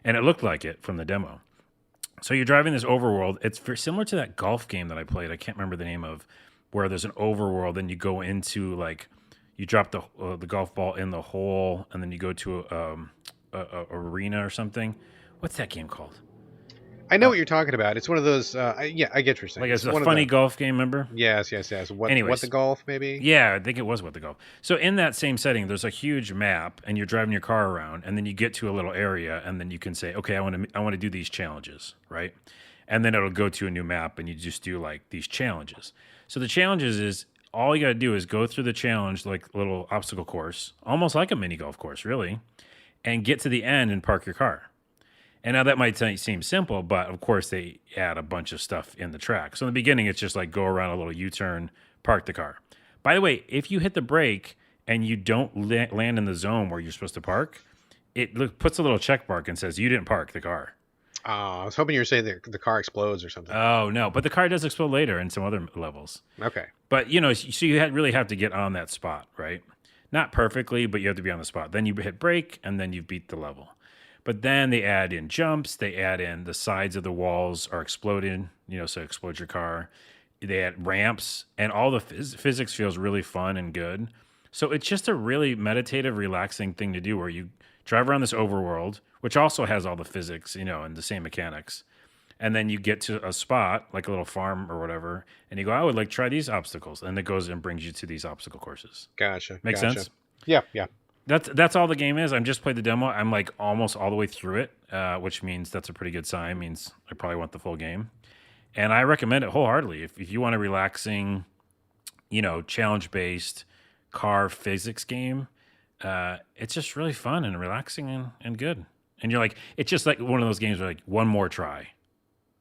And it looked like it from the demo. So you're driving this overworld. It's very similar to that golf game that I played. I can't remember the name of, where there's an overworld and you go into you drop the golf ball in the hole, and then you go to a arena or something. What's that game called? I know what you're talking about. It's one of those. I get what you're saying. Like it's a funny golf game, remember? Yes. What the golf, maybe? Yeah, I think it was What the Golf. So in that same setting, there's a huge map, and you're driving your car around, and then you get to a little area, and then you can say, okay, I want to do these challenges, right? And then it'll go to a new map, and you just do these challenges. So the challenges is all you got to do is go through the challenge, like little obstacle course, almost like a mini golf course, really, and get to the end and park your car. And now that might seem simple, but of course they add a bunch of stuff in the track. So in the beginning, it's just like go around a little U-turn, park the car. By the way, if you hit the brake and you don't land in the zone where you're supposed to park, it puts a little check mark and says you didn't park the car. I was hoping you were saying that the car explodes or something. Oh, no. But the car does explode later in some other levels. Okay. But, so you really have to get on that spot, right? Not perfectly, but you have to be on the spot. Then you hit brake, and then you beat the level. But then they add in jumps. They add in the sides of the walls are exploding, so explode your car. They add ramps, and all the physics feels really fun and good. So it's just a really meditative, relaxing thing to do where you drive around this overworld, which also has all the physics, and the same mechanics. And then you get to a spot, like a little farm or whatever, and you go, I would like try these obstacles. And it goes and brings you to these obstacle courses. Gotcha. Make sense? Yeah. That's all the game is. I'm just played the demo. I'm like almost all the way through it, which means that's a pretty good sign. It means I probably want the full game. And I recommend it wholeheartedly. If you want a relaxing, challenge-based car physics game, it's just really fun and relaxing and good. And you're like, it's just like one of those games where like one more try.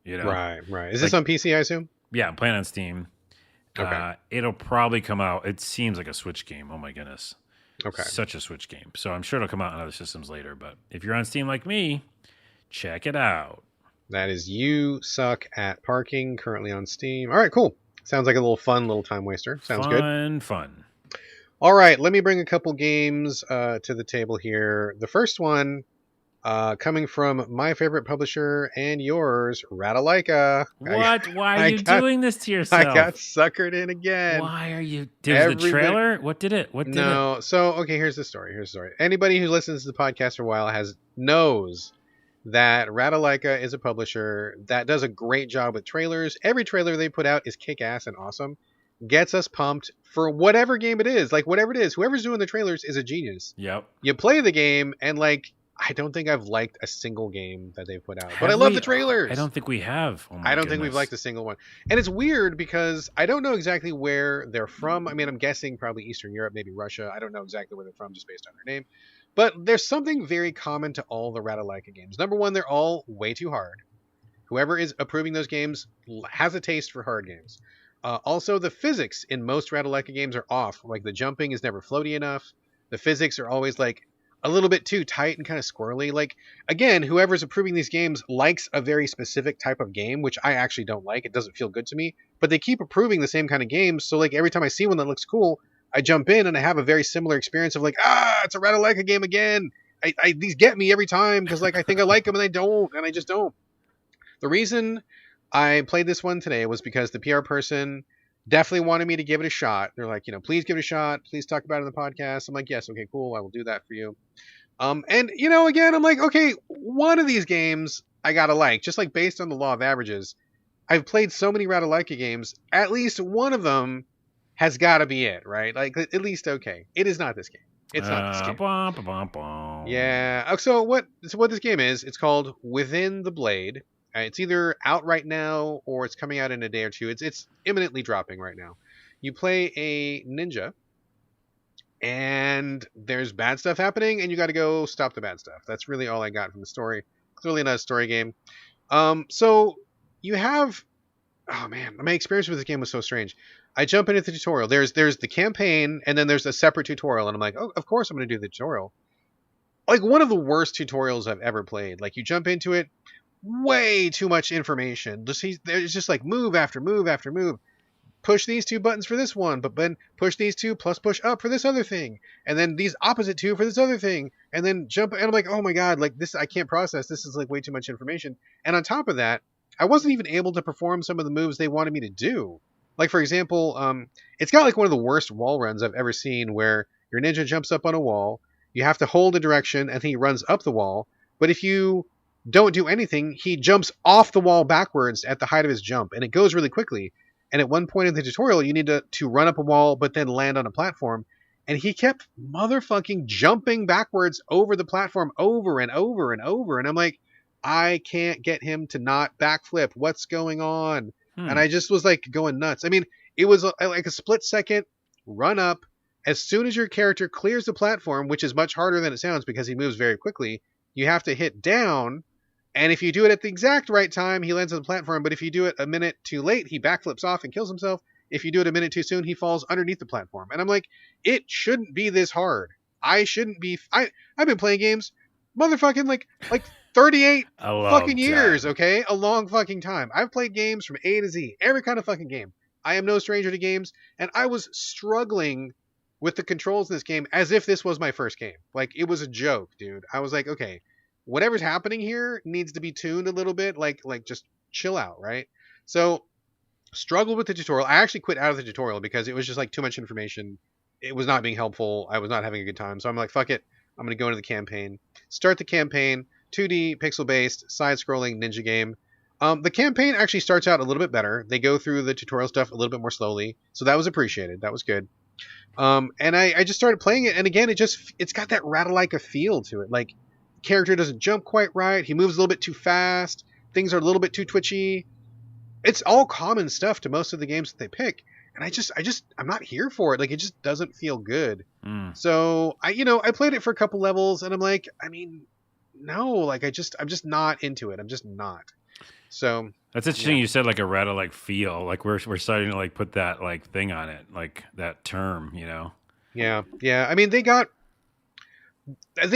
Right. Is this on PC, I assume? Yeah, I'm playing on Steam. Okay. It'll probably come out. It seems like a Switch game. Oh my goodness. Okay. Such a Switch game. So I'm sure it'll come out on other systems later. But if you're on Steam like me, check it out. That is You Suck at Parking, currently on Steam. All right, cool. Sounds like a little time waster. Sounds good. Fun. All right, let me bring a couple games to the table here. The first one, coming from my favorite publisher and yours, Ratalaika. What? Why are you doing this to yourself? I got suckered in again. Why are you? Did the trailer? What did it? No. So, okay, here's the story. Anybody who listens to the podcast for a while knows that Ratalaika is a publisher that does a great job with trailers. Every trailer they put out is kick-ass and awesome. Gets us pumped for whatever game it is. Like, whatever it is. Whoever's doing the trailers is a genius. Yep. You play the game, and, I don't think I've liked a single game that they've put out. But I love the trailers. I don't think we have. I don't think we've liked a single one. And it's weird because I don't know exactly where they're from. I mean, I'm guessing probably Eastern Europe, maybe Russia. I don't know exactly where they're from just based on their name. But there's something very common to all the Ratalaika games. Number one, they're all way too hard. Whoever is approving those games has a taste for hard games. Also, the physics in most Ratalaika games are off. Like, the jumping is never floaty enough. The physics are always, a little bit too tight and kind of squirrely. Again, whoever's approving these games likes a very specific type of game, which I actually don't like. It doesn't feel good to me. But they keep approving the same kind of games. So, every time I see one that looks cool, I jump in and I have a very similar experience of it's a Ratalaika game again. These get me every time because I think I like them and I just don't. The reason I played this one today was because the PR person definitely wanted me to give it a shot. They're like, please give it a shot. Please talk about it in the podcast. I'm like, yes, okay, cool. I will do that for you. And again, I'm like, okay, one of these games I gotta like, just based on the law of averages. I've played so many Ratalaika games. At least one of them has got to be it, right? At least, okay. It is not this game. It's not this game. Yeah. So what this game is, it's called Within the Blade. It's either out right now or it's coming out in a day or two. It's imminently dropping right now. You play a ninja, and there's bad stuff happening, and you got to go stop the bad stuff. That's really all I got from the story. Clearly not a story game. So you have... Oh, man. My experience with this game was so strange. I jump into the tutorial. There's the campaign, and then there's a separate tutorial. And I'm like, oh, of course I'm going to do the tutorial. One of the worst tutorials I've ever played. You jump into it, way too much information. There's just move after move after move. Push these two buttons for this one, but then push these two plus push up for this other thing. And then these opposite two for this other thing. And then jump. And I'm like, oh my God, this, I can't process. This is way too much information. And on top of that, I wasn't even able to perform some of the moves they wanted me to do. For example, it's got one of the worst wall runs I've ever seen where your ninja jumps up on a wall. You have to hold a direction and he runs up the wall. But if you don't do anything, he jumps off the wall backwards at the height of his jump. And it goes really quickly. And at one point in the tutorial, you need to run up a wall, but then land on a platform. And he kept motherfucking jumping backwards over the platform over and over and over. And I'm like, I can't get him to not backflip. What's going on? And I just was going nuts. I mean, it was a split second run up. As soon as your character clears the platform, which is much harder than it sounds because he moves very quickly, you have to hit down And if you do it at the exact right time, he lands on the platform. But if you do it a minute too late, he backflips off and kills himself. If you do it a minute too soon, he falls underneath the platform. And I'm like, it shouldn't be this hard. I shouldn't be. I've been playing games, motherfucking like 38 I love fucking years. that. Okay, a long fucking time. I've played games from A to Z, every kind of fucking game. I am no stranger to games, and I was struggling with the controls in this game as if this was my first game. Like it was a joke, dude. I was like, okay, whatever's happening here needs to be tuned a little bit. Like just chill out, right? So struggled with the tutorial. I actually quit out of the tutorial because it was just like too much information. It was not being helpful. I was not having a good time. So I'm like, fuck it. I'm going to go into the campaign. Start the campaign. 2D, pixel-based, side-scrolling ninja game. The campaign actually starts out a little bit better. They go through the tutorial stuff a little bit more slowly. So that was appreciated. That was good. And I just started playing it. And again, it's got that Ratalaika feel to it. Like, character doesn't jump quite right. He moves a little bit too fast. Things are a little bit too twitchy. It's all common stuff to most of the games that they pick, and I'm not here for it. Like it just doesn't feel good. So I played it for a couple levels, and I'm like, I mean, no, like I'm just not into it. I'm just not. So that's interesting. You said like a Retta like feel. Like we're starting to like put that like thing on it, like that term. Yeah. I mean, they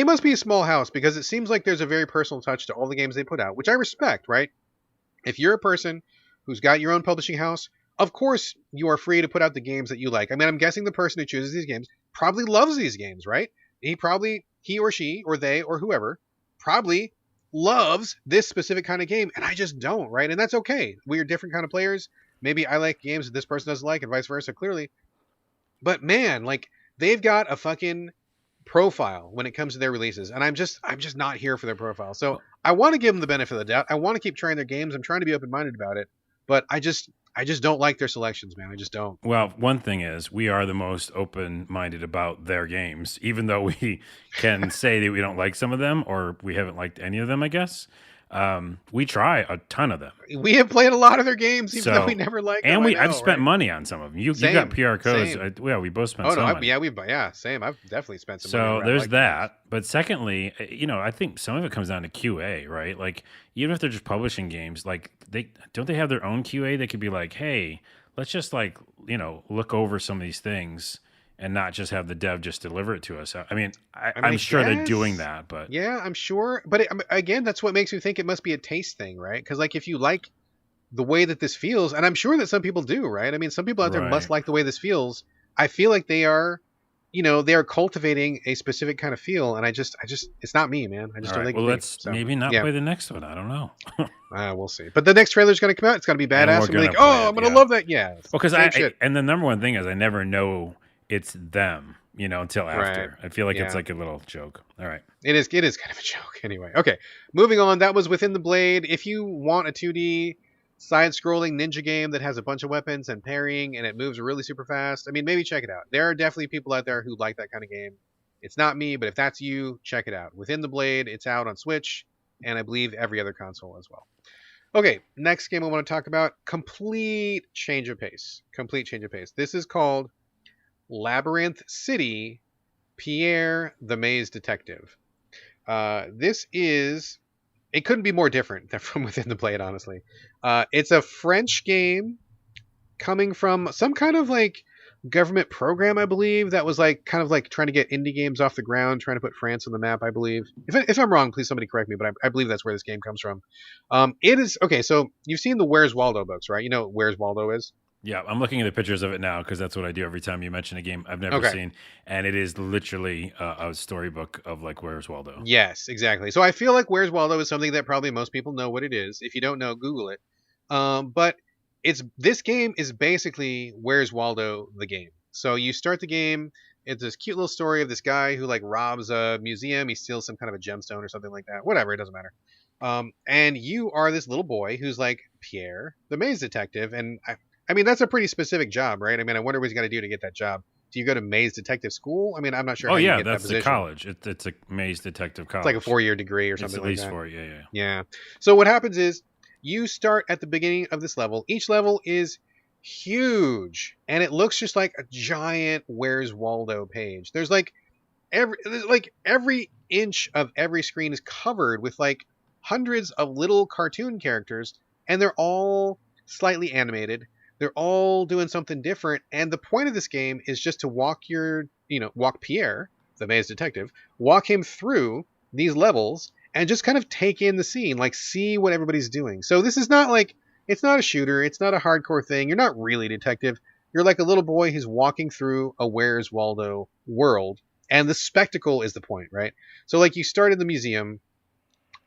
must be a small house because it seems like there's a very personal touch to all the games they put out, which I respect. Right? If you're a person who's got your own publishing house, of course you are free to put out the games that you like. I mean, I'm guessing the person who chooses these games probably loves these games, right? He or she or they or whoever probably loves this specific kind of game, and I just don't, right? And that's okay. We are different kind of players. Maybe I like games that this person doesn't like and vice versa, clearly. But man, like they've got a fucking profile when it comes to their releases, and I'm just not here for their profile. So I want to give them the benefit of the doubt. I want to keep trying their games. I'm trying to be open-minded about it. But I just don't like their selections, man. I just don't. Well, one thing is we are the most open-minded about their games, even though we can say that we don't like some of them or we haven't liked any of them, I guess. We try a ton of them. We have played a lot of their games, even though we never liked them. And I've spent money on some of them. You got PR codes. We both spent some money. Same. I've definitely spent some money. So there's that. But secondly, I think some of it comes down to QA, right? Like, even if they're just publishing games, like, they have their own QA? They could be like, hey, let's just, like, look over some of these things and not just have the dev just deliver it to us. I mean, I'm sure they're doing that, but yeah, I'm sure. But again, that's what makes me think it must be a taste thing, right? Because like if you like the way that this feels, and I'm sure that some people do, right? I mean, some people out there must like the way this feels. I feel like they are, they are cultivating a specific kind of feel, and I just, it's not me, man. I just don't think. Well, let's maybe not play the next one. I don't know. We'll see. But the next trailer is going to come out. It's going to be badass. I'm like, I'm going to love that. Yeah. Well, because and the number one thing is I never know it's them, until after. Right. I feel like it's like a little joke. All right. It is kind of a joke anyway. Okay. Moving on. That was Within the Blade. If you want a 2D side-scrolling ninja game that has a bunch of weapons and parrying and it moves really super fast, I mean, maybe check it out. There are definitely people out there who like that kind of game. It's not me, but if that's you, check it out. Within the Blade, it's out on Switch and I believe every other console as well. Okay, next game I want to talk about, complete change of pace. This is called Labyrinth City, Pierre the Maze Detective. It couldn't be more different than from Within the Blade, honestly. It's a French game coming from some kind of like government program, I believe, that was like kind of like trying to get indie games off the ground, trying to put France on the map, I believe. If I'm wrong, please somebody correct me, but I believe that's where this game comes from. It is, okay, so you've seen the Where's Waldo books, right? You know what Where's Waldo is? Yeah, I'm looking at the pictures of it now because that's what I do every time you mention a game I've never seen, and it is literally a storybook of like Where's Waldo. Yes, exactly. So I feel like Where's Waldo is something that probably most people know what it is. If you don't know, Google it. But this game is basically Where's Waldo the game. So you start the game. It's this cute little story of this guy who like robs a museum. He steals some kind of a gemstone or something like that. Whatever, it doesn't matter. And you are this little boy who's like Pierre, the maze detective, and I mean, that's a pretty specific job, right? I mean, I wonder what he's got to do to get that job. Do you go to maze detective school? I mean, I'm not sure. Oh, yeah, that's the college. It's a maze detective college. It's like a 4-year degree or something like that. It's at least 4, yeah. Yeah. So what happens is you start at the beginning of this level. Each level is huge, and it looks just like a giant Where's Waldo page. There's like every inch of every screen is covered with like hundreds of little cartoon characters, and they're all slightly animated. They're all doing something different, and the point of this game is just to walk Pierre, the maze detective, walk him through these levels and just kind of take in the scene, like see what everybody's doing. So this is not like, it's not a shooter, it's not a hardcore thing. You're not really a detective. You're like a little boy who's walking through a Where's Waldo world, and the spectacle is the point, right? So like you start in the museum.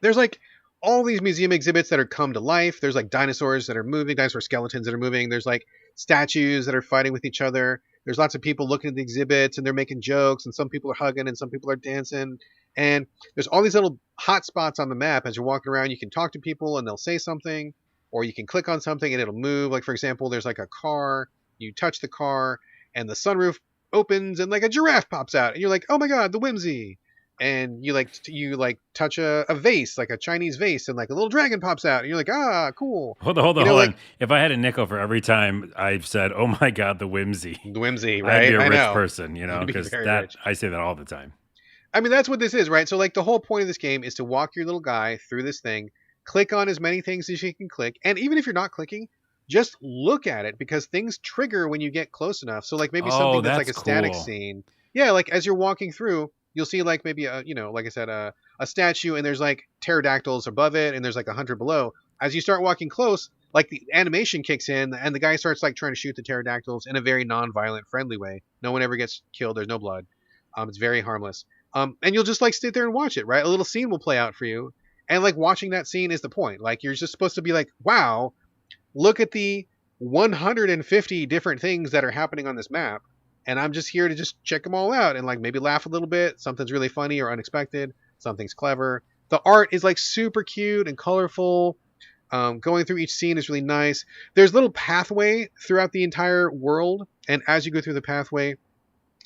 There's like all these museum exhibits that are come to life. There's like dinosaurs that are moving, dinosaur skeletons that are moving. There's like statues that are fighting with each other. There's lots of people looking at the exhibits and they're making jokes, and some people are hugging and some people are dancing. And there's all these little hot spots on the map as you're walking around. You can talk to people and they'll say something, or you can click on something and it'll move. Like, for example, there's like a car. You touch the car and the sunroof opens and like a giraffe pops out. And you're like, oh my God, the whimsy. And you touch a vase, like a Chinese vase, and like a little dragon pops out, and you're like, ah, cool. Hold on. If I had a nickel for every time I've said, "Oh my God, the whimsy," right? I'd be a rich person, because I say that all the time. I mean, that's what this is, right? So like the whole point of this game is to walk your little guy through this thing, click on as many things as you can click, and even if you're not clicking, just look at it, because things trigger when you get close enough. So like maybe something that's like a static scene. Yeah, like as you're walking through, you'll see like maybe like I said, a statue, and there's like pterodactyls above it, and there's like 100 below. As you start walking close, like the animation kicks in, and the guy starts like trying to shoot the pterodactyls in a very non-violent, friendly way. No one ever gets killed. There's no blood. It's very harmless. And you'll just like sit there and watch it, right? A little scene will play out for you, and like watching that scene is the point. Like you're just supposed to be like, wow, look at the 150 different things that are happening on this map. And I'm just here to just check them all out and like maybe laugh a little bit. Something's really funny or unexpected. Something's clever. The art is like super cute and colorful. Going through each scene is really nice. There's a little pathway throughout the entire world. And as you go through the pathway,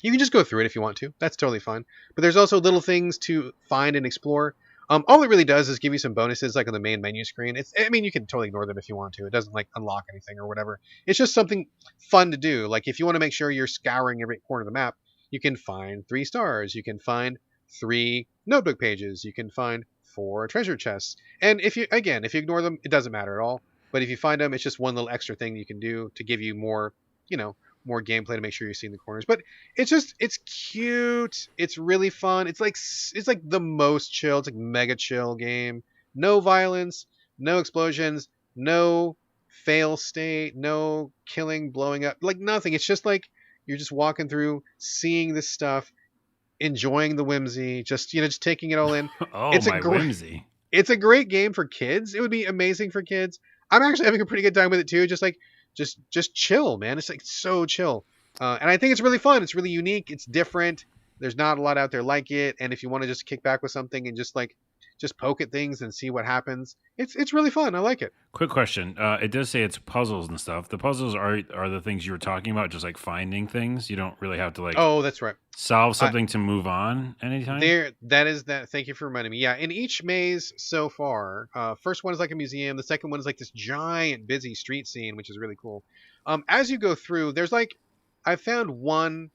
you can just go through it if you want to. That's totally fine. But there's also little things to find and explore. All it really does is give you some bonuses like on the main menu screen. You can totally ignore them if you want to. It doesn't like unlock anything or whatever. It's just something fun to do. Like if you want to make sure you're scouring every corner of the map, you can find 3 stars. You can find 3 notebook pages. You can find 4 treasure chests. And if you ignore them, it doesn't matter at all. But if you find them, it's just one little extra thing you can do to give you more, more gameplay to make sure you're seeing the corners. But it's cute. It's really fun. It's like the most chill. It's like mega chill game. No violence, no explosions, no fail state, no killing, blowing up, like nothing. It's just like you're just walking through, seeing this stuff, enjoying the whimsy, just taking it all in. Whimsy. It's a great game for kids. It would be amazing for kids. I'm actually having a pretty good time with it too. Just chill, man. It's like so chill. And I think it's really fun. It's really unique. It's different. There's not a lot out there like it. And if you want to just kick back with something and just poke at things and see what happens, it's really fun. I like it. Quick question. It does say it's puzzles and stuff. The puzzles are the things you were talking about, just like finding things. You don't really have to like. Oh, that's right. Solve something to move on anytime. That is that. Thank you for reminding me. Yeah, in each maze so far, first one is like a museum. The second one is like this giant busy street scene, which is really cool. As you go through, there's like, I found one.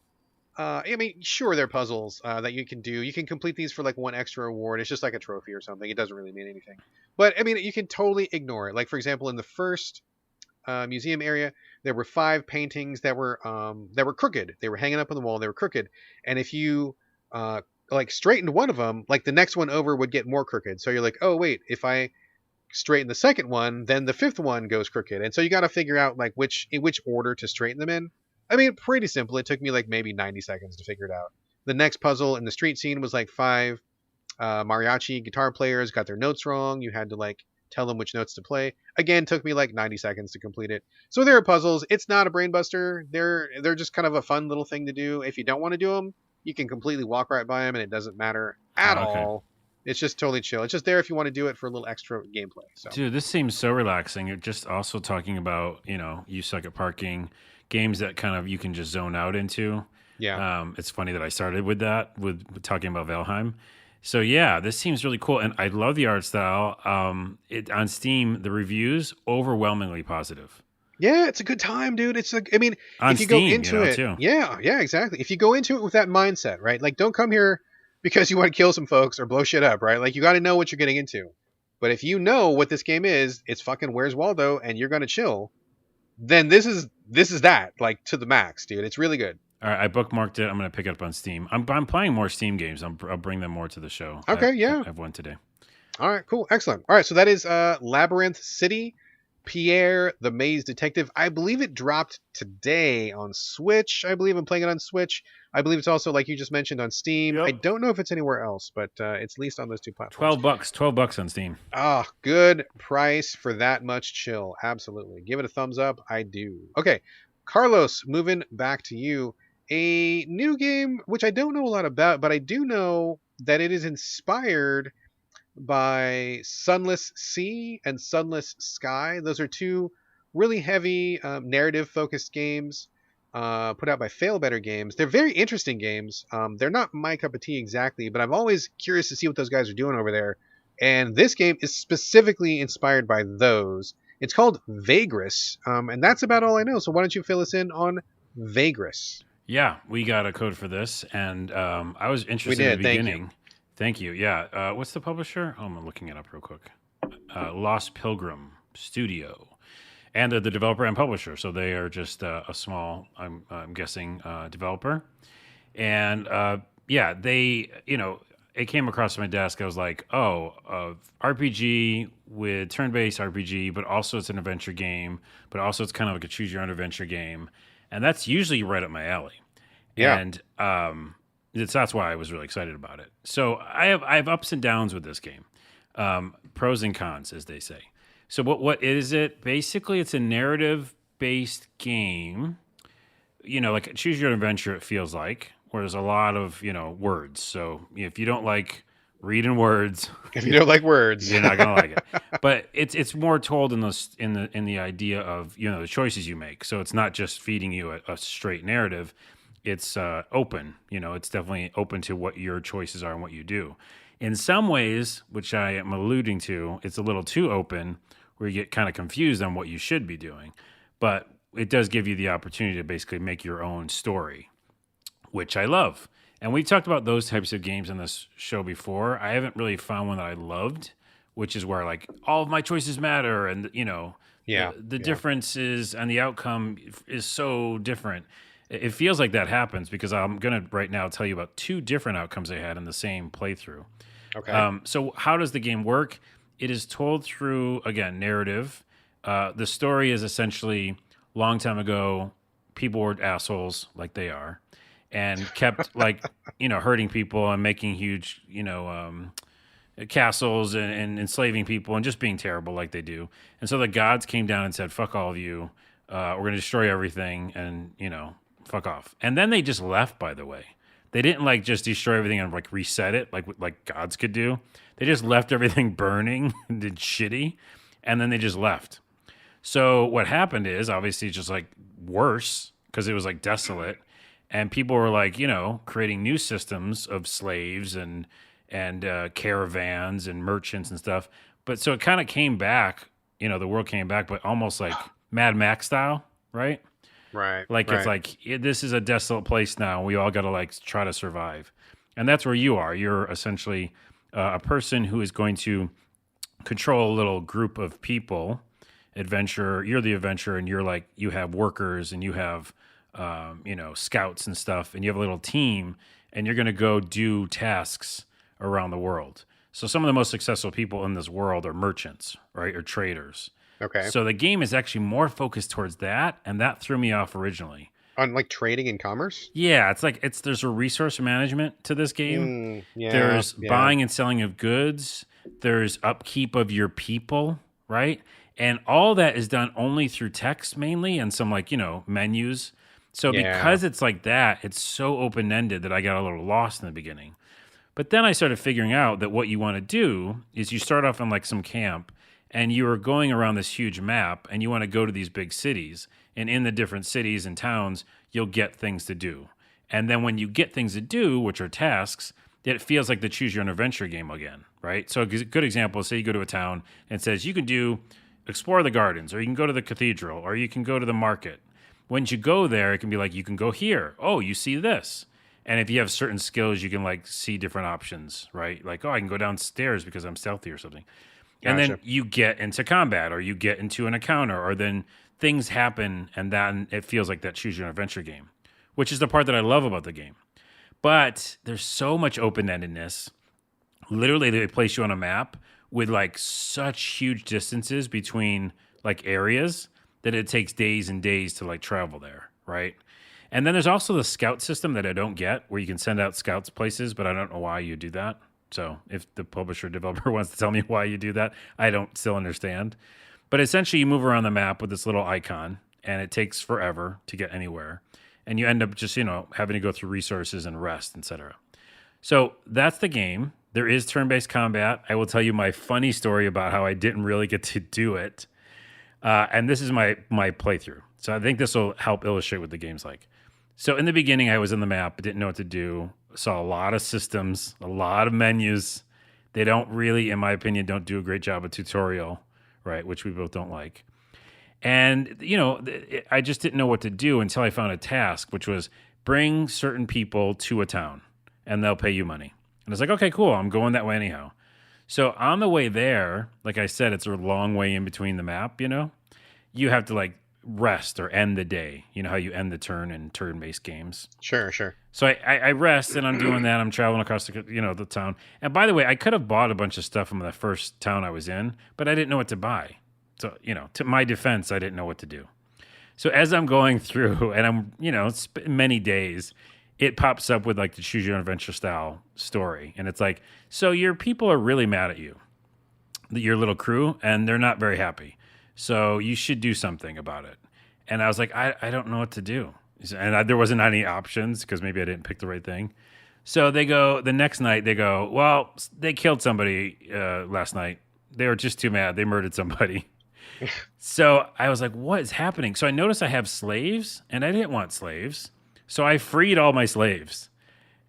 Sure, they're puzzles that you can do. You can complete these for like 1 extra award. It's just like a trophy or something. It doesn't really mean anything. But you can totally ignore it. Like for example, in the first museum area, there were 5 paintings that were crooked. They were hanging up on the wall. They were crooked. And if you straightened one of them, like the next one over would get more crooked. So you're like, oh wait, if I straighten the second one, then the 5th one goes crooked. And so you got to figure out like in which order to straighten them in. Pretty simple. It took me like maybe 90 seconds to figure it out. The next puzzle in the street scene was like 5 mariachi guitar players got their notes wrong. You had to like tell them which notes to play. Again, took me like 90 seconds to complete it. So there are puzzles. It's not a brain buster. They're just kind of a fun little thing to do. If you don't want to do them, you can completely walk right by them and it doesn't matter at all. It's just totally chill. It's just there if you want to do it for a little extra gameplay. So. Dude, this seems so relaxing. You're just also talking about, you suck at parking. Games that kind of you can just zone out into. Yeah. It's funny that I started with that, with talking about Valheim. So yeah, this seems really cool, and I love the art style. On Steam, the reviews overwhelmingly positive. Yeah, it's a good time, dude. It's like, if you go into it, too. Yeah, exactly. If you go into it with that mindset, right? Like, don't come here because you want to kill some folks or blow shit up, right? Like, you got to know what you're getting into. But if you know what this game is, it's fucking Where's Waldo, and you're gonna chill. Then this is that, like, to the max, dude. It's really good. All right, I bookmarked it. I'm going to pick it up on Steam. I'm playing more Steam games. I'll bring them more to the show. Okay, yeah. I have one today. All right, cool, excellent. All right, so that is Labyrinth City, Pierre the Maze Detective. I believe it dropped today on Switch. I believe I'm playing it on Switch. I believe it's also, like you just mentioned, on Steam. Yep. I don't know if it's anywhere else, but it's at least on those two platforms. $12 on Steam. Ah, good price for that much chill. Absolutely. Give it a thumbs up. I do. Okay, Carlos, moving back to you. A new game, which I don't know a lot about, but I do know that it is inspired by Sunless Sea and Sunless Sky. Those are two really heavy narrative-focused games put out by Fail Better Games. They're very interesting games. They're not my cup of tea exactly, but I'm always curious to see what those guys are doing over there. And this game is specifically inspired by those. It's called Vagrus, and that's about all I know. So why don't you fill us in on Vagrus? Yeah, we got a code for this, and I was interested in the beginning. Thank you. Yeah. What's the publisher? Oh, I'm looking it up real quick. Lost Pilgrim Studio. And they're the developer and publisher. So they are just a small, I'm guessing, developer. And yeah, they, it came across my desk. I was like, RPG with turn-based RPG, but also it's an adventure game, but also it's kind of like a choose-your-own-adventure game. And that's usually right up my alley. Yeah. And that's why I was really excited about it. So I have ups and downs with this game, pros and cons, as they say. So what is it? Basically, it's a narrative-based game. Like choose your own adventure. It feels like where there's a lot of words. So if you don't like reading words, if you don't like words, you're not gonna like it. But it's more told in the idea of the choices you make. So it's not just feeding you a straight narrative. It's open. It's definitely open to what your choices are and what you do. In some ways, which I am alluding to, it's a little too open where you get kind of confused on what you should be doing. But it does give you the opportunity to basically make your own story, which I love. And we talked about those types of games on this show before. I haven't really found one that I loved, which is where like all of my choices matter and the differences and the outcome is so different. It feels like that happens because I'm going to right now tell you about two different outcomes I had in the same playthrough. Okay. So how does the game work? It is told through, again, narrative. The story is essentially long time ago, people were assholes like they are and kept hurting people and making huge, castles and enslaving people and just being terrible like they do. And so the gods came down and said, fuck all of you. We're going to destroy everything and, fuck off. And then they just left, by the way. They didn't just destroy everything and reset it like gods could do. They just left everything burning and did shitty. And then they just left. So what happened is obviously just worse because it was desolate. And people were creating new systems of slaves and caravans and merchants and stuff. But so it kind of came back, the world came back, but almost like Mad Max style, right? Right. It's this is a desolate place now. We all got to try to survive. And that's where you are. You're essentially a person who is going to control a little group of people. Adventurer, you're the adventurer, and you're you have workers and you have, scouts and stuff, and you have a little team, and you're going to go do tasks around the world. So some of the most successful people in this world are merchants, right, or traders. Okay. So the game is actually more focused towards that, and that threw me off originally. On trading and commerce? Yeah, there's a resource management to this game. Yeah, there's buying and selling of goods. There's upkeep of your people, right? And all that is done only through text mainly and some menus. So because it's like that, it's so open-ended that I got a little lost in the beginning. But then I started figuring out that what you want to do is you start off in some camp and you are going around this huge map and you want to go to these big cities. And in the different cities and towns, you'll get things to do. And then when you get things to do, which are tasks, it feels like the choose your own adventure game again, right? So a good example is say you go to a town and it says you can explore the gardens, or you can go to the cathedral, or you can go to the market. Once you go there, it can be you can go here. Oh, you see this. And if you have certain skills, you can see different options, right? I can go downstairs because I'm stealthy or something. And Gotcha. then you get into combat or you get into an encounter or then things happen and then it feels like that choose your own adventure game, which is the part that I love about the game. But there's so much open-endedness. Literally, they place you on a map with like such huge distances between like areas that it takes days and days to like travel there, right? And then there's also the scout system that I don't get, where you can send out scouts places, but I don't know why you do that. So if the publisher developer wants to tell me why you do that, I don't still understand. But essentially, you move around the map with this little icon, and it takes forever to get anywhere. And you end up just, having to go through resources and rest, etc. So that's the game. There is turn-based combat. I will tell you my funny story about how I didn't really get to do it. And this is my playthrough. So I think this will help illustrate what the game's like. So in the beginning, I was in the map, didn't know what to do. Saw a lot of systems, a lot of menus. They don't really, in my opinion, don't do a great job of tutorial, right? Which we both don't like. And, I just didn't know what to do until I found a task, which was bring certain people to a town and they'll pay you money. And I was like, okay, cool. I'm going that way anyhow. So on the way there, like I said, it's a long way in between the map, you have to like rest or end the day. You know how you end the turn in turn-based games? Sure. So I rest and I'm doing that. I'm traveling across the town. And by the way, I could have bought a bunch of stuff from the first town I was in, but I didn't know what to buy. So, to my defense, I didn't know what to do. So as I'm going through and I'm, many days, it pops up with like the choose your own adventure style story. And it's like, so your people are really mad at you, your little crew, and they're not very happy. So you should do something about it. And I was like, I don't know what to do. And there wasn't any options because maybe I didn't pick the right thing. So the next night, they go, well, they killed somebody last night. They were just too mad. They murdered somebody. So I was like, what is happening? So I noticed I have slaves, and I didn't want slaves. So I freed all my slaves.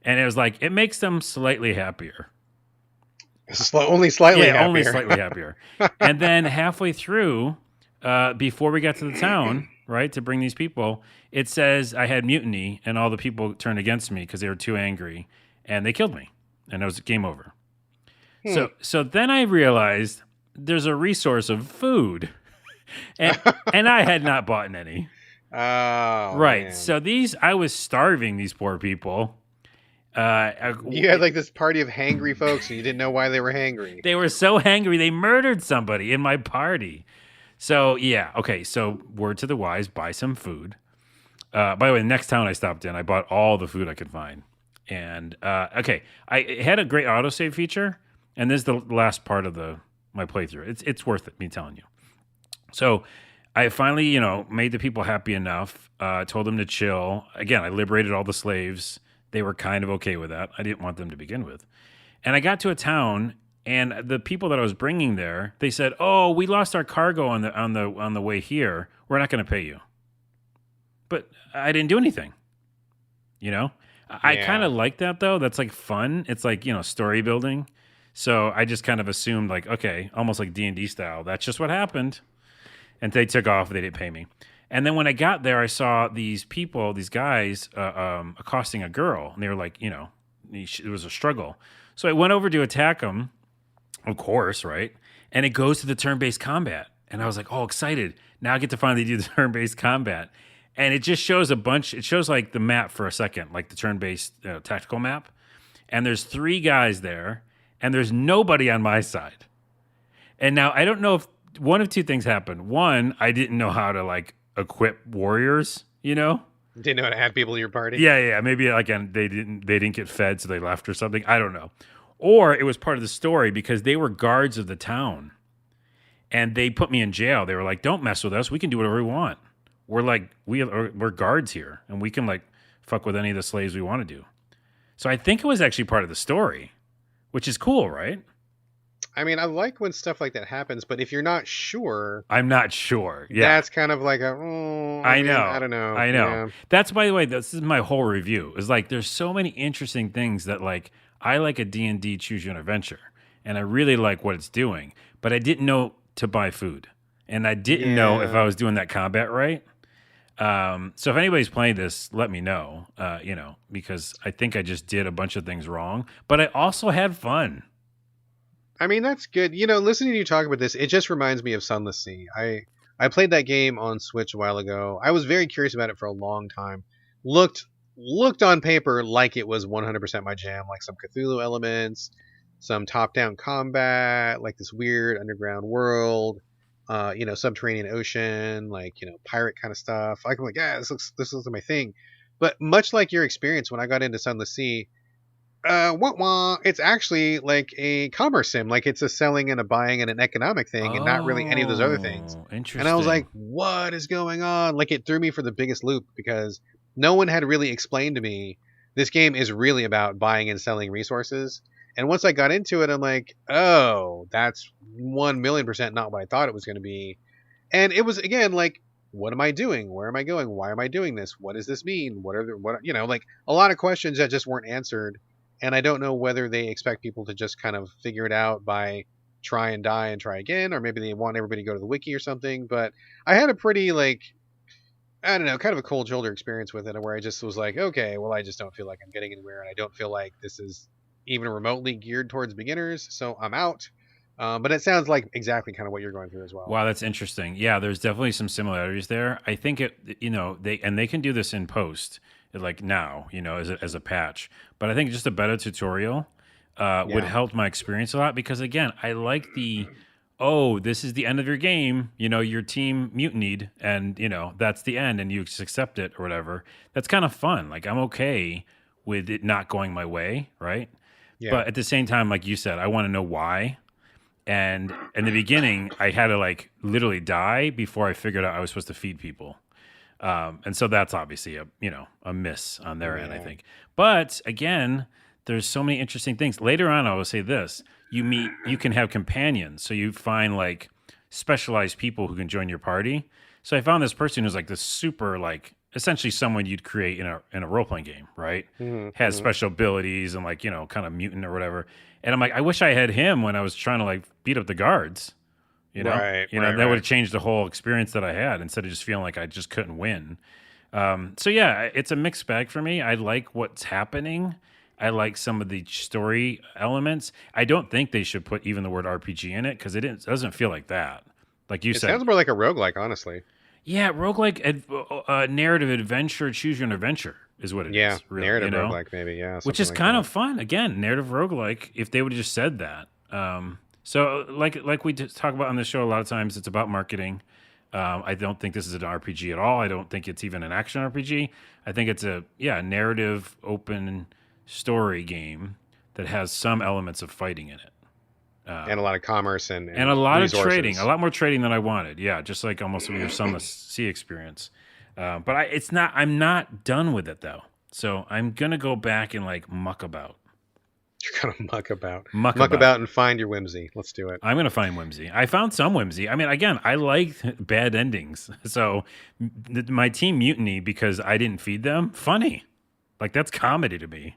And it was like, it makes them slightly happier. Only slightly happier. Only slightly happier. And then halfway through, before we got to the town, right, to bring these people, it says I had mutiny, and all the people turned against me because they were too angry, and they killed me. And it was game over. So then I realized there's a resource of food, and I had not bought any. Oh, right. Man. So I was starving these poor people. You had like this party of hangry folks, and you didn't know why they were hangry. They were so hangry they murdered somebody in my party. So yeah, okay. So word to the wise: buy some food. By the way, the next town I stopped in, I bought all the food I could find. And okay, I had a great autosave feature, and this is the last part of my playthrough. It's worth it, me telling you. So I finally, made the people happy enough. Told them to chill. Again, I liberated all the slaves. They were kind of okay with that. I didn't want them to begin with. And I got to a town, and the people that I was bringing there, they said, "Oh, we lost our cargo on the way here. We're not going to pay you." But I didn't do anything. I kind of like that though. That's like fun. It's like, story building. So I just kind of assumed like, okay, almost like D&D style. That's just what happened. And they took off. They didn't pay me. And then when I got there, I saw these guys accosting a girl. And they were like, it was a struggle. So I went over to attack them, of course, right? And it goes to the turn-based combat. And I was like, oh, excited. Now I get to finally do the turn-based combat. And it just shows it shows like the map for a second, like the turn-based tactical map. And there's 3 guys there, and there's nobody on my side. And now I don't know if one of 2 things happened. One, I didn't know how to like equip warriors, Didn't know how to add people to your party. Yeah. Maybe like they didn't get fed, so they left or something. I don't know. Or it was part of the story because they were guards of the town, and they put me in jail. They were like, "Don't mess with us. We can do whatever we want. We're like we're guards here, and we can like fuck with any of the slaves we want to do." So I think it was actually part of the story, which is cool, right? I mean, I like when stuff like that happens, but if you're not sure... I'm not sure. Yeah. That's kind of like I know. I don't know. I know. Yeah. That's, by the way, this is my whole review. Is like there's so many interesting things that like I like a D&D choose your own adventure, and I really like what it's doing, but I didn't know to buy food, and I didn't know if I was doing that combat right. So if anybody's playing this, let me know, because I think I just did a bunch of things wrong, but I also had fun. I mean, that's good. Listening to you talk about this, it just reminds me of Sunless Sea. I played that game on Switch a while ago. I was very curious about it for a long time. Looked looked on paper like it was 100% my jam, like some Cthulhu elements, some top-down combat, like this weird underground world, subterranean ocean, like pirate kind of stuff. Like, I'm like, yeah, this looks like my thing. But much like your experience when I got into Sunless Sea, it's actually like a commerce sim. Like it's a selling and a buying and an economic thing, and not really any of those other things. Oh, And I was like, interesting. what is going on? Like it threw me for the biggest loop because no one had really explained to me this game is really about buying and selling resources. And once I got into it, I'm like, oh, that's 1,000,000% not what I thought it was going to be. And it was again like, what am I doing? Where am I going? Why am I doing this? What does this mean? Like a lot of questions that just weren't answered. And I don't know whether they expect people to just kind of figure it out by try and die and try again, or maybe they want everybody to go to the wiki or something. But I had a pretty like, I don't know, kind of a cold shoulder experience with it, where I just was like, okay, well, I just don't feel like I'm getting anywhere, and I don't feel like this is even remotely geared towards beginners, so I'm out. But it sounds like exactly kind of what you're going through as well. Wow, that's interesting. Yeah, there's definitely some similarities there. I think they can do this in post, like now, as a patch. But I think just a better tutorial would Yeah, help my experience a lot because again, I like oh, this is the end of your game. Your team mutinied, and that's the end, and you just accept it or whatever. That's kind of fun. Like I'm okay with it not going my way, right? yeah, But at the same time, like you said, I want to know why. And in the beginning, I had to like literally die before I figured out I was supposed to feed people. And so that's obviously a miss on their end, I yeah, think. But again, there's so many interesting things. Later on, I will say this: you can have companions, so you find like specialized people who can join your party. So I found this person who's like this super like essentially someone you'd create in a role playing game, right? hmm Has hmm special abilities and like kind of mutant or whatever. And I'm like, I wish I had him when I was trying to like beat up the guards. right, right, That would right. have changed the whole experience that I had instead of just feeling like I just couldn't win. So yeah, it's a mixed bag for me. I like what's happening. I like some of the story elements. I don't think they should put even the word RPG in it because doesn't feel like that. Like you It said, sounds more like a roguelike, honestly. yeah, roguelike narrative adventure, choose your own adventure is what it Yeah, is, really, narrative roguelike, maybe. Yeah, which something is like kind that. of fun. Again, narrative roguelike, if they would have just said that. So like we just talk about on the show a lot of times, it's about marketing. I don't think this is an RPG at all. I don't think it's even an action RPG. I think it's a narrative open story game that has some elements of fighting in it. And a lot of commerce and, And a and lot of trading, a resources. lot more trading than I wanted. Yeah, just like almost with your Sunless Sea experience. But it's not. I'm not done with it though. So I'm gonna go back and like muck about, You're gonna muck muck about. about, and find your whimsy. Let's do it. I'm gonna find whimsy. I found some whimsy. I mean, again, I like bad endings. So my team mutiny because I didn't feed them. Funny, like that's comedy to me.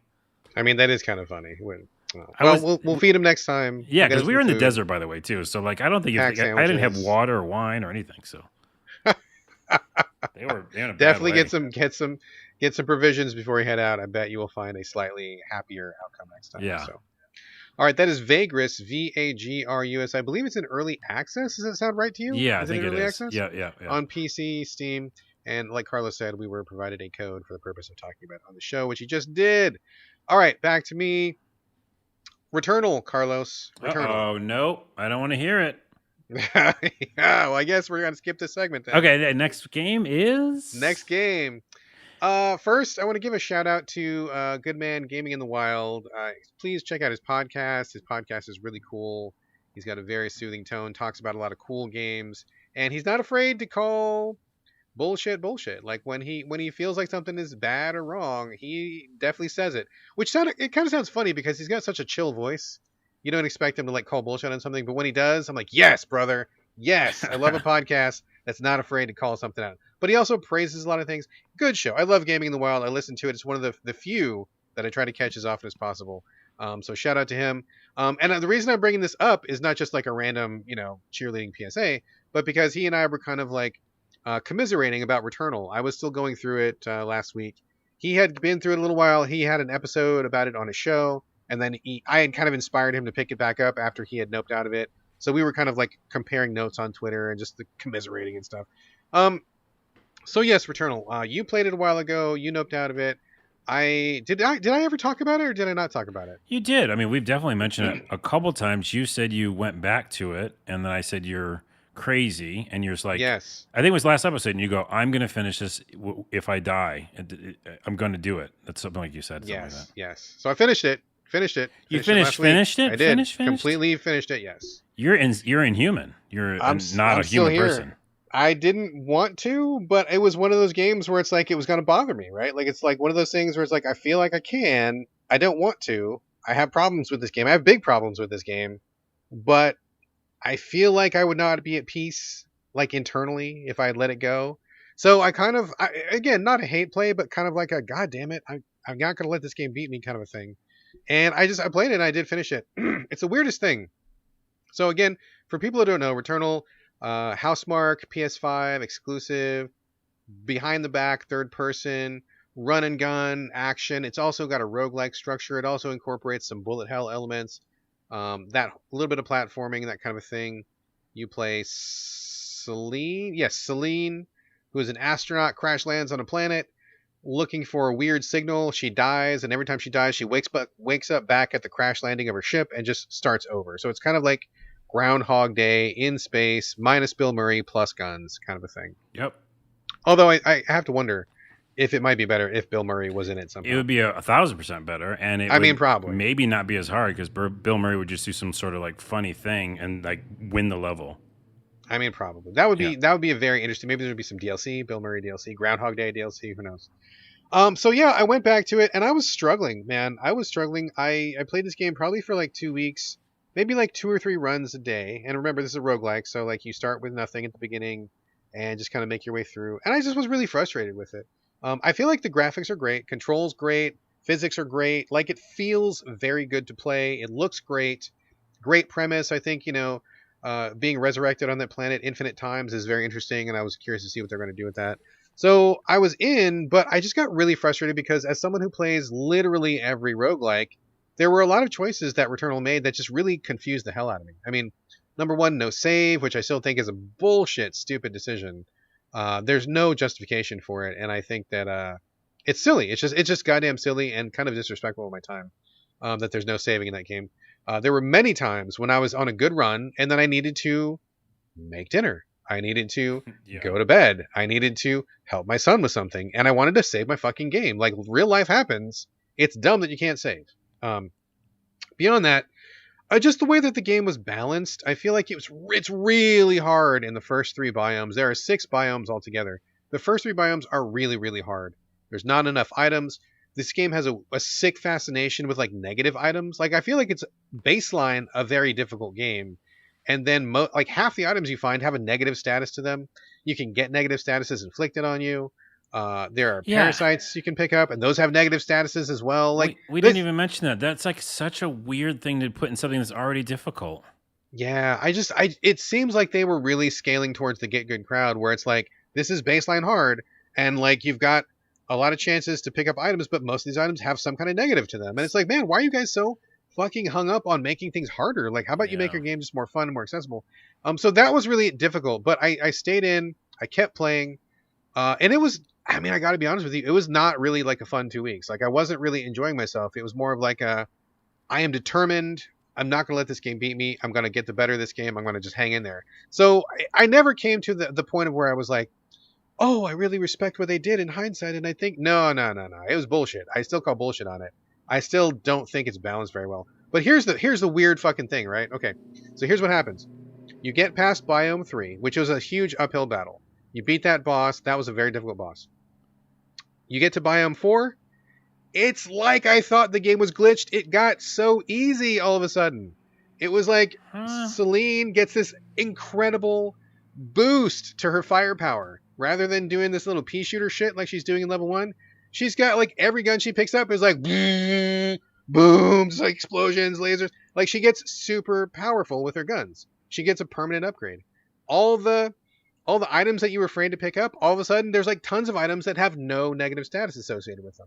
I mean, that is kind of funny. I Well, was we'll feed him next time. Yeah, We'll get because him we some were in the food, desert by the way too. So like, I don't think pack I didn't have sandwiches. water or wine or anything. So they were in a bad Definitely way. get some provisions before you head out. I bet you will find a slightly happier outcome next time. Yeah. So, all right, that is Vagrus, Vagrus. I believe it's in early access. Does that sound right to you? Yeah, I Is it think in it early is. access Yeah, yeah, yeah. on PC, Steam, and like Carlos said, we were provided a code for the purpose of talking about it on the show, which he just did. All right, back to me. Returnal, Carlos. Returnal. Oh no, I don't want to hear it. Yeah, well, I guess we're gonna skip this segment then. Okay, the next game Next is game. First, I want to give a shout out to Good Man Gaming in the Wild. Please check out his podcast. His podcast is really cool. He's got a very soothing tone. Talks about a lot of cool games, and he's not afraid to call bullshit. Like when he feels like something is bad or wrong, he definitely says it. It kind of sounds funny because he's got such a chill voice. You don't expect him to like call bullshit on something, but when he does, I'm like, yes, brother, yes. I love a podcast that's not afraid to call something out. But he also praises a lot of things. Good show. I love Gaming in the Wild. I listen to it. It's one of the few that I try to catch as often as possible. So shout out to him. And the reason I'm bringing this up is not just like a random, cheerleading PSA, but because he and I were kind of like commiserating about Returnal. I was still going through it last week. He had been through it a little while. He had an episode about it on his show. and then I had kind of inspired him to pick it back up after he had noped out of it. So we were kind of like comparing notes on Twitter and just the commiserating and stuff. So yes, Returnal. You played it a while ago. You noped out of it. I ever talk about it, or did I not talk about it? You did. I mean, we've definitely mentioned it a couple times. You said you went back to it, and then I said you're crazy, and you're just like, Yes. I think it was last episode, and you go, I'm going to finish this if I die. I'm going to do it. That's something like you said. Something like that. Yes. So I finished it. You finished it? I did. Finished? Completely finished it. Yes. You're inhuman. I'm not a still human here. person. I didn't want to, but it was one of those games where it's like it was going to bother me, right? Like it's like one of those things where it's like I feel like I can, I don't want to. I have problems with this game. I have big problems with this game, but I feel like I would not be at peace, like internally, if I had let it go. So I kind of, again, not a hate play, but kind of like a God damn it, I'm not going to let this game beat me kind of a thing. And I played it and I did finish it. It's the weirdest thing. So again, for people who don't know, Returnal, Housemark, PS5 exclusive, behind the back, third person, run and gun action. It's also got a roguelike structure. It also incorporates some bullet hell elements, that little bit of platforming, that kind of a thing. You play Celine, yes, Celine, who is an astronaut, crash lands on a planet, looking for a weird signal. She dies, and every time she dies, she wakes up back at the crash landing of her ship and just starts over. So it's kind of like Groundhog Day in space, minus Bill Murray, plus guns, kind of a thing. Yep. Although I have to wonder if it might be better if Bill Murray was in it somehow. It would be 1,000% better, and it would probably maybe not be as hard because Bill Murray would just do some sort of like funny thing and like win the level. I mean, probably that would be a very interesting. Maybe there would be some DLC, Bill Murray DLC, Groundhog Day DLC. Who knows? So yeah, I went back to it and I was struggling, man. I was struggling. I played this game probably for like 2 weeks. Maybe like 2 or 3 runs a day. And remember, this is a roguelike, so like you start with nothing at the beginning and just kind of make your way through. And I just was really frustrated with it. I feel like the graphics are great, controls great, physics are great. Like it feels very good to play. It looks great. Great premise. I think, being resurrected on that planet infinite times is very interesting, and I was curious to see what they're going to do with that. So I was in, but I just got really frustrated because as someone who plays literally every roguelike, there were a lot of choices that Returnal made that just really confused the hell out of me. I mean, number one, no save, which I still think is a bullshit, stupid decision. There's no justification for it, and I think that it's silly. It's just goddamn silly and kind of disrespectful of my time that there's no saving in that game. There were many times when I was on a good run, and then I needed to make dinner. I needed to go to bed. I needed to help my son with something, and I wanted to save my fucking game. Like, real life happens. It's dumb that you can't save. Beyond that, just the way that the game was balanced, I feel like it's really hard in the first 3 biomes. There are 6 biomes altogether. The first 3 biomes are really, really hard. There's not enough items. This game has a sick fascination with like negative items. Like I feel like it's baseline a very difficult game, and then like half the items you find have a negative status to them. You can get negative statuses inflicted on you. There are parasites you can pick up, and those have negative statuses as well. Like we didn't even mention that. That's like such a weird thing to put in something that's already difficult. Yeah, it seems like they were really scaling towards the get good crowd, where it's like this is baseline hard, and like you've got a lot of chances to pick up items, but most of these items have some kind of negative to them, and it's like, man, why are you guys so fucking hung up on making things harder? Like, how about you make your game just more fun and more accessible? So that was really difficult, but I stayed in, I kept playing, and it was. I mean, I got to be honest with you. It was not really like a fun 2 weeks. Like I wasn't really enjoying myself. It was more of like I am determined. I'm not going to let this game beat me. I'm going to get the better of this game. I'm going to just hang in there. So I never came to the point of where I was like, oh, I really respect what they did in hindsight. And I think, no. It was bullshit. I still call bullshit on it. I still don't think it's balanced very well. But here's the weird fucking thing, right? Okay. So here's what happens. You get past Biome 3, which was a huge uphill battle. You beat that boss. That was a very difficult boss. You get to Biome 4, it's like I thought the game was glitched. It got so easy all of a sudden. It was like Celine gets this incredible boost to her firepower. Rather than doing this little pea shooter shit like she's doing in level 1, she's got like every gun she picks up is like booms, like explosions, lasers. Like she gets super powerful with her guns. She gets a permanent upgrade. All the items that you were afraid to pick up, all of a sudden there's like tons of items that have no negative status associated with them.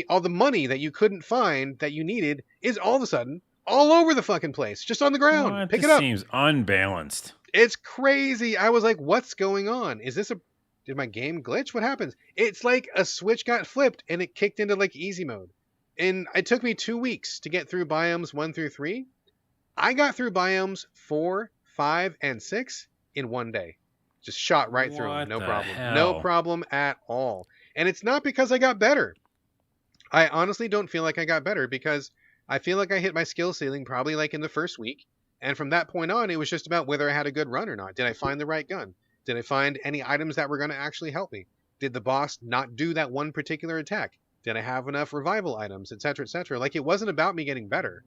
all the money that you couldn't find that you needed is all of a sudden all over the fucking place, just on the ground. What? Pick This it up. seems unbalanced. It's crazy. I was like, what's going on? Did my game glitch? What happens? It's like a switch got flipped and it kicked into like easy mode. And it took me 2 weeks to get through biomes 1 through 3. I got through biomes 4, 5, and 6 in one day. Just shot right through them. What No the problem. hell? No problem at all. And it's not because I got better. I honestly don't feel like I got better because I feel like I hit my skill ceiling probably like in the first week. And from that point on, it was just about whether I had a good run or not. Did I find the right gun? Did I find any items that were going to actually help me? Did the boss not do that one particular attack? Did I have enough revival items, etc., etc.? Like, it wasn't about me getting better.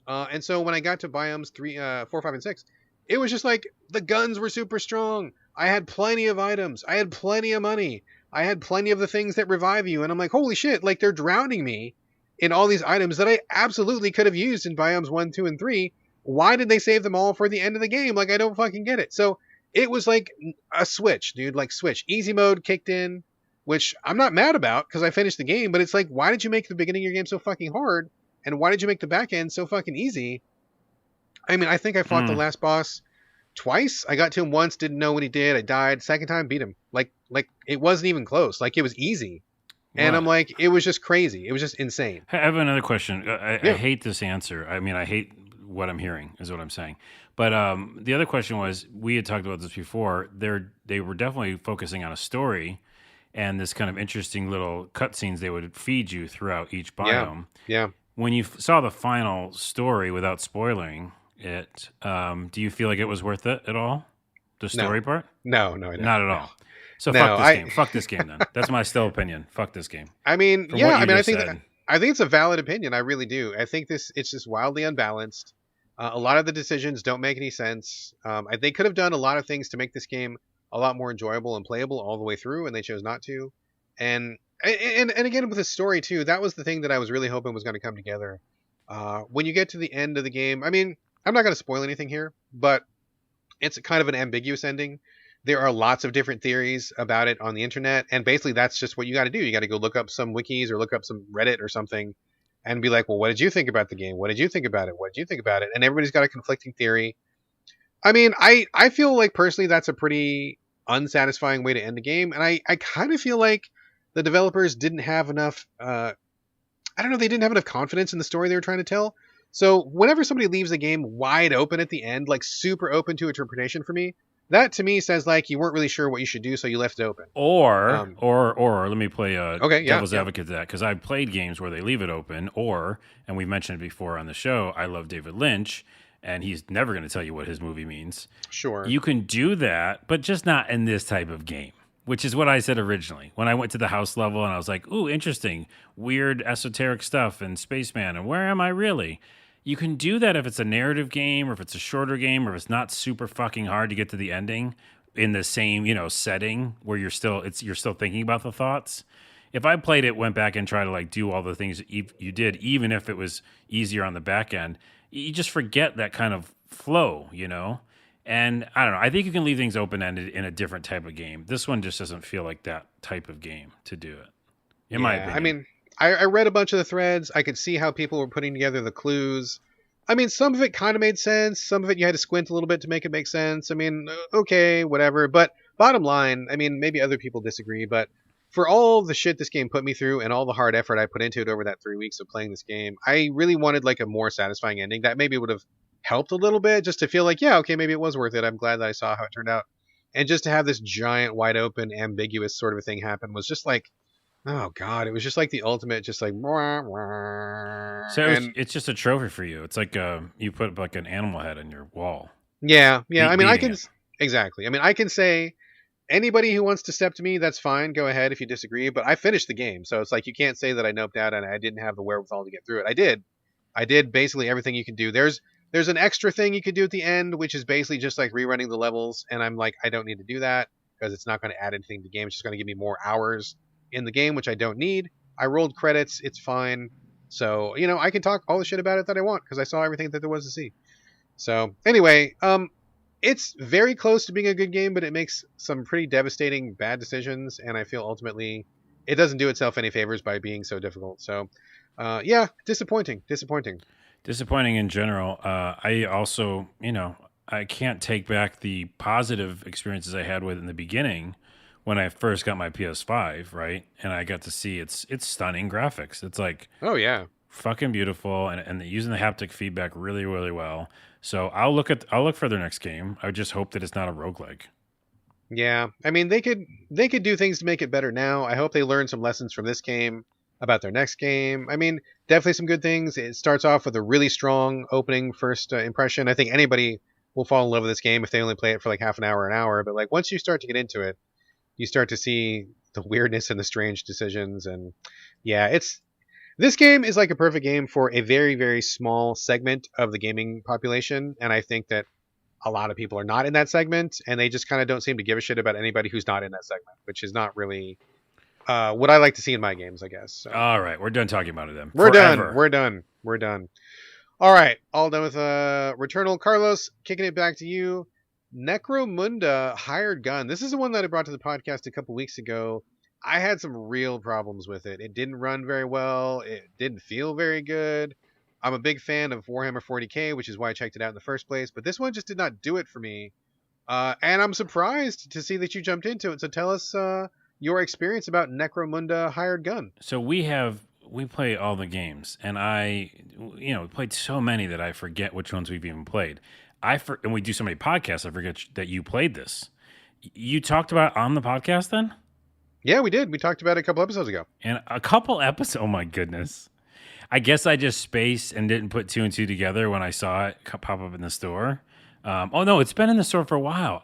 And so when I got to biomes 4, 5, and 6, it was just like the guns were super strong. I had plenty of items. I had plenty of money. I had plenty of the things that revive you. And I'm like, holy shit, like they're drowning me in all these items that I absolutely could have used in biomes 1, 2, and 3. Why did they save them all for the end of the game? Like, I don't fucking get it. So it was like a switch, dude. Like, switch. Easy mode kicked in, which I'm not mad about because I finished the game. But it's like, why did you make the beginning of your game so fucking hard? And why did you make the back end so fucking easy? I mean, I think I fought the last boss twice. I got to him once, didn't know what he did. I died. Second time, beat him. Like it wasn't even close. Like, it was easy. And I'm like, it was just crazy. It was just insane. I have another question. I hate this answer. I mean, I hate what I'm hearing is what I'm saying. But the other question was, we had talked about this before. They were definitely focusing on a story and this kind of interesting little cutscenes they would feed you throughout each biome. Yeah. When you saw the final story without spoiling it, do you feel like it was worth it at all? The story part? No, not at all. So No, fuck this game. Fuck this game then. That's my still opinion. Fuck this game. I mean, From yeah. what I you mean, just said. I think it's a valid opinion. I really do. I think it's just wildly unbalanced. A lot of the decisions don't make any sense. They could have done a lot of things to make this game a lot more enjoyable and playable all the way through, and they chose not to. And again, with the story too, that was the thing that I was really hoping was going to come together. When you get to the end of the game, I mean, I'm not going to spoil anything here, but it's kind of an ambiguous ending. There are lots of different theories about it on the internet, and basically that's just what you got to do. You got to go look up some wikis or look up some Reddit or something and be like, well, what did you think about the game? What did you think about it? What did you think about it? And everybody's got a conflicting theory. I mean, I feel like personally that's a pretty unsatisfying way to end the game, and I kind of feel like the developers didn't have enough I don't know, they didn't have enough confidence in the story they were trying to tell. So whenever somebody leaves the game wide open at the end, like super open to interpretation for me, that to me says like you weren't really sure what you should do, so you left it open. Or let me play devil's advocate to that, because I've played games where they leave it open. And we mentioned it before on the show, I love David Lynch, and he's never going to tell you what his movie means. Sure. You can do that, but just not in this type of game, which is what I said originally. When I went to the house level and I was like, ooh, interesting, weird esoteric stuff and Spaceman, and where am I really? You can do that if it's a narrative game or if it's a shorter game or if it's not super fucking hard to get to the ending in the same, setting where you're still thinking about the thoughts. If I played it, went back and tried to like do all the things you did, even if it was easier on the back end, you just forget that kind of flow, And I don't know. I think you can leave things open-ended in a different type of game. This one just doesn't feel like that type of game to do it, in my opinion. I mean, I read a bunch of the threads. I could see how people were putting together the clues. I mean, some of it kind of made sense. Some of it you had to squint a little bit to make it make sense. I mean, okay, whatever. But bottom line, I mean, maybe other people disagree, but for all the shit this game put me through and all the hard effort I put into it over that 3 weeks of playing this game, I really wanted like a more satisfying ending that maybe would have helped a little bit, just to feel like, yeah, okay, maybe it was worth it. I'm glad that I saw how it turned out. And just to have this giant, wide open, ambiguous sort of a thing happen was just like, oh god, it was just like the ultimate, just like. So it's just a trophy for you. It's like you put like an animal head on your wall. Yeah. I mean, I can it. exactly. I mean, I can say anybody who wants to step to me, that's fine. Go ahead if you disagree. But I finished the game, so it's like you can't say that I noped out and I didn't have the wherewithal to get through it. I did. I did basically everything you can do. There's an extra thing you could do at the end, which is basically just like rerunning the levels, and I'm like, I don't need to do that because it's not going to add anything to the game. It's just going to give me more hours in the game, which I don't need. I rolled credits. It's fine. So, I can talk all the shit about it that I want because I saw everything that there was to see. So anyway, it's very close to being a good game, but it makes some pretty devastating bad decisions. And I feel ultimately it doesn't do itself any favors by being so difficult. So, yeah, disappointing. Disappointing in general. I also, I can't take back the positive experiences I had with in the beginning when I first got my PS5, right? And I got to see it's stunning graphics. It's like Oh yeah, fucking beautiful, and using the haptic feedback really, really well. So I'll look for their next game. I just hope that it's not a roguelike. yeah. I mean, they could do things to make it better now. I hope they learn some lessons from this game about their next game. I mean, definitely some good things. It starts off with a really strong opening first impression. I think anybody will fall in love with this game if they only play it for like half an hour. But like once you start to get into it, you start to see the weirdness and the strange decisions. And yeah, it's this game is like a perfect game for a very, very small segment of the gaming population. And I think that a lot of people are not in that segment, and they just kind of don't seem to give a shit about anybody who's not in that segment, which is not really what I like to see in my games, I guess. So All right, we're done talking about it then. we're Forever. done. We're done. We're done. All right, all done with Returnal. Carlos, kicking it back to you. Necromunda Hired Gun. This is the one that I brought to the podcast a couple weeks ago. I had some real problems with it. It didn't run very well. It didn't feel very good. I'm a big fan of Warhammer 40k, which is why I checked it out in the first place. But this one just did not do it for me. And I'm surprised to see that you jumped into it. So tell us your experience about Necromunda Hired Gun. So we play all the games, and I played so many that I forget which ones we've even played. And we do so many podcasts, I forget that you played this. You talked about it on the podcast then? Yeah, we did. We talked about it a couple episodes ago. And a couple episodes. Oh my goodness! I guess I just spaced and didn't put two and two together when I saw it pop up in the store. Oh no, it's been in the store for a while.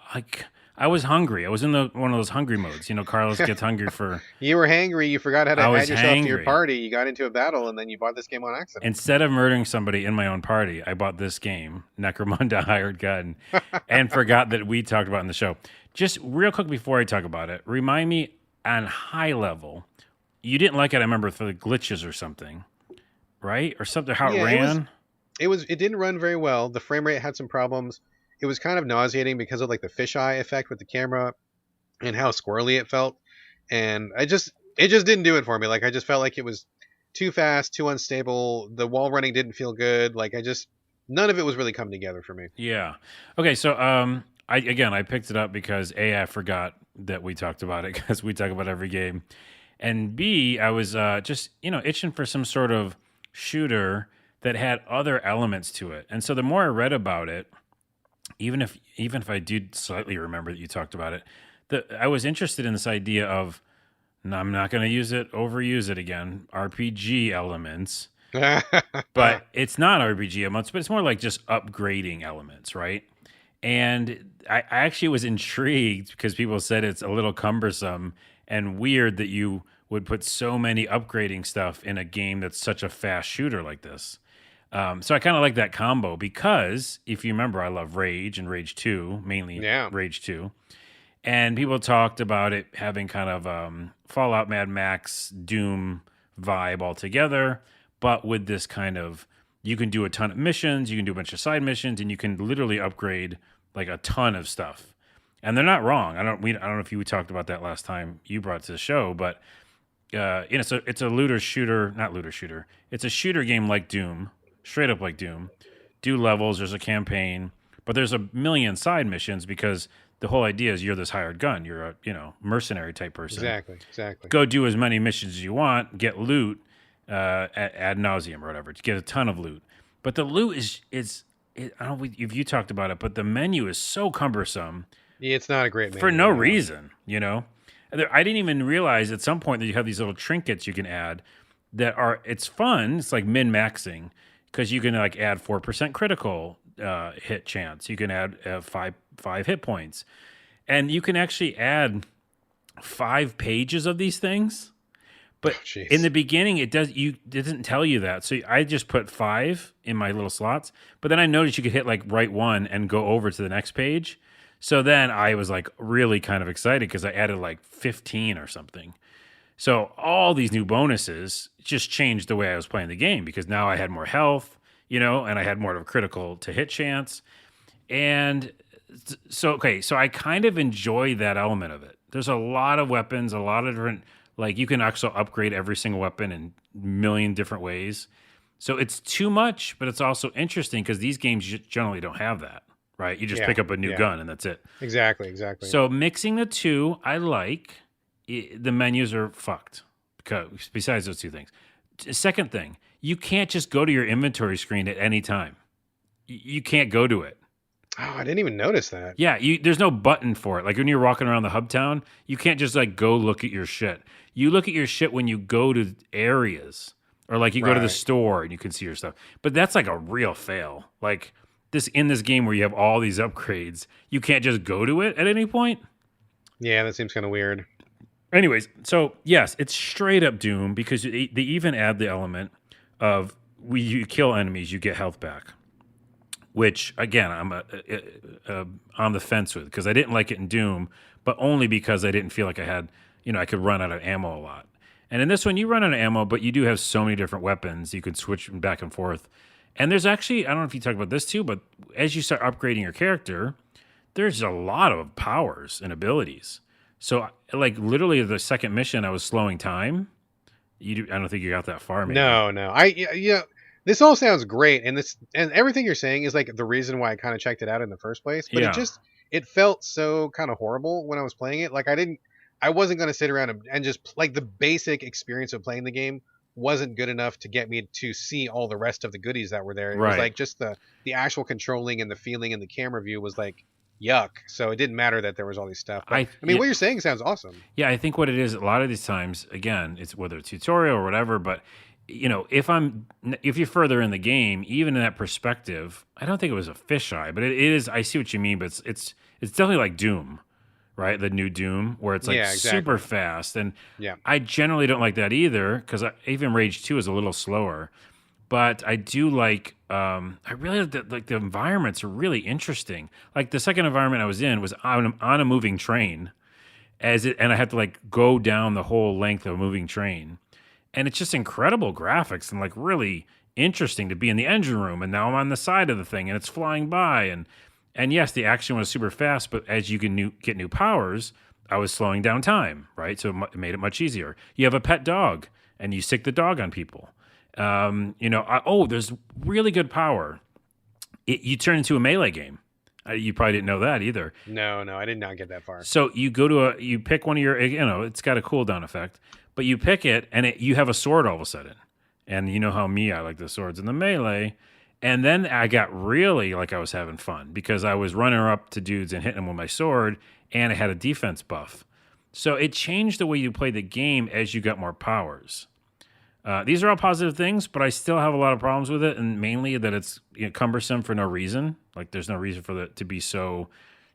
I was hungry. I was in one of those hungry modes. Carlos gets hungry for. You were hangry. You forgot how to I add was yourself to your hangry. party. You got into a battle, and then you bought this game on accident. Instead of murdering somebody in my own party, I bought this game, Necromunda Hired Gun, and forgot that we talked about it in the show. Just real quick before I talk about it, remind me on high level, you didn't like it, I remember, for the glitches or something, right? Or something, how it ran? It didn't run very well. The frame rate had some problems. It was kind of nauseating because of like the fisheye effect with the camera and how squirrely it felt. And it just didn't do it for me. Like I just felt like it was too fast, too unstable. The wall running didn't feel good. Like none of it was really coming together for me. Yeah. Okay, so I picked it up because A, I forgot that we talked about it because we talk about every game. And B, I was just, itching for some sort of shooter that had other elements to it. And so the more I read about it, even if I do slightly remember that you talked about it, I was interested in this idea of, no, I'm not going to overuse it again, RPG elements. But it's not RPG elements, but it's more like just upgrading elements, right? And I actually was intrigued because people said it's a little cumbersome and weird that you would put so many upgrading stuff in a game that's such a fast shooter like this. So I kind of like that combo because if you remember, I love Rage and Rage 2, mainly Rage 2. And people talked about it having kind of Fallout, Mad Max, Doom vibe altogether, but with this kind of, you can do a ton of missions, you can do a bunch of side missions, and you can literally upgrade like a ton of stuff. And they're not wrong. I don't know if you talked about that last time you brought to the show, but so it's a looter shooter, not looter shooter. It's a shooter game like Doom, straight up like Doom. Do levels, there's a campaign, but there's a million side missions because the whole idea is you're this hired gun. You're a mercenary type person. Exactly. Go do as many missions as you want, get loot ad nauseum or whatever, to get a ton of loot. But the loot is I don't know if you talked about it, but the menu is so cumbersome. Yeah, it's not a great menu. For no reason, I didn't even realize at some point that you have these little trinkets you can add it's fun. It's like min-maxing because you can like add 4% critical hit chance. You can add five hit points. And you can actually add 5 pages of these things. But in the beginning, it doesn't tell you that. So I just put 5 in my little slots. But then I noticed you could hit like write 1 and go over to the next page. So then I was like really kind of excited because I added like 15 or something. So all these new bonuses just changed the way I was playing the game because now I had more health, and I had more of a critical to hit chance. And so I kind of enjoy that element of it. There's a lot of weapons, a lot of different Like you can actually upgrade every single weapon in a million different ways. So it's too much, but it's also interesting because these games generally don't have that, right? You just Yeah, pick up a new yeah, gun and that's it. exactly. So mixing the two, I like. The menus are fucked because besides those two things. Second thing, you can't just go to your inventory screen at any time. You can't go to it. Oh, I didn't even notice that. Yeah, there's no button for it. Like when you're walking around the hub town, you can't just like go look at your shit. You look at your shit when you go to areas or like you go to the Right. store and you can see your stuff. But that's like a real fail. Like in this game where you have all these upgrades, you can't just go to it at any point. Yeah, that seems kind of weird. Anyways, so yes, it's straight up Doom because they even add the element of when you kill enemies, you get health back. Which again, I'm on the fence with because I didn't like it in Doom, but only because I didn't feel like I had, I could run out of ammo a lot. And in this one, you run out of ammo, but you do have so many different weapons you can switch back and forth. And there's actually, I don't know if you talk about this too, but as you start upgrading your character, there's a lot of powers and abilities. So, like literally, the second mission, I was slowing time. I don't think you got that far. Maybe. No. This all sounds great, and everything you're saying is like the reason why I kind of checked it out in the first place. But Yeah. it felt so kind of horrible when I was playing it. Like I wasn't going to sit around and just like the basic experience of playing the game wasn't good enough to get me to see all the rest of the goodies that were there. It was Right. like just the actual controlling and the feeling and the camera view was like yuck. So it didn't matter that there was all these stuff. But, I mean, what you're saying sounds awesome. Yeah, I think what it is a lot of these times, again, it's whether it's tutorial or whatever, but if you're further in the game, even in that perspective, I don't think it was a fisheye, but it is. I see what you mean, but it's definitely like Doom, right? The new Doom, where it's like super fast, and I generally don't like that either because even Rage 2 is a little slower. But I do like. I really like the environments are really interesting. Like the second environment I was in was on a moving train, and I had to like go down the whole length of a moving train. And it's just incredible graphics and like really interesting to be in the engine room. And now I'm on the side of the thing and it's flying by. And yes, the action was super fast, but as you can get new powers, I was slowing down time, right? So it made it much easier. You have a pet dog and you stick the dog on people. There's really good power. You turn into a melee game. You probably didn't know that either. No, I did not get that far. So you you pick one of your, it's got a cooldown effect. But you pick it, and you have a sword all of a sudden. And you know how I like the swords in the melee. And then I got really like I was having fun because I was running up to dudes and hitting them with my sword, and I had a defense buff. So it changed the way you play the game as you got more powers. These are all positive things, but I still have a lot of problems with it, and mainly that it's cumbersome for no reason. Like there's no reason for it to be so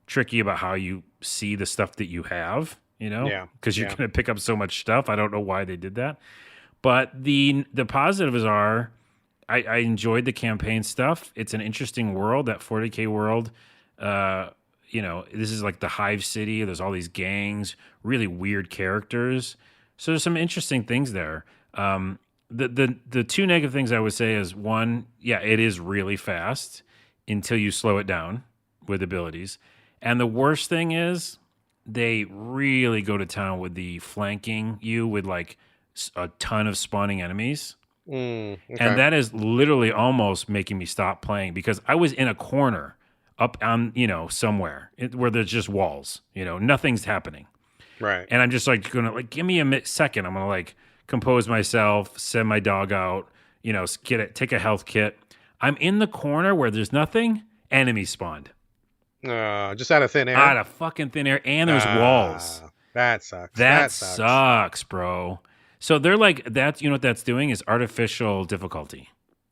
tricky about how you see the stuff that you have. Because you're going to pick up so much stuff. I don't know why they did that. But the positives are I enjoyed the campaign stuff. It's an interesting world, that 40K world. This is like the Hive City. There's all these gangs, really weird characters. So there's some interesting things there. The two negative things I would say is one, it is really fast until you slow it down with abilities. And the worst thing is they really go to town with the flanking you with like a ton of spawning enemies. Okay. And that is literally almost making me stop playing because I was in a corner up on, somewhere where there's just walls, nothing's happening. Right. And I'm just like going to like, give me a second. I'm going to like compose myself, send my dog out, take a health kit. I'm in the corner where there's nothing. Enemies spawned. Just out of thin air. Out of fucking thin air, and there's walls. That sucks. That sucks, bro. So they're like that. You know what that's doing is artificial difficulty.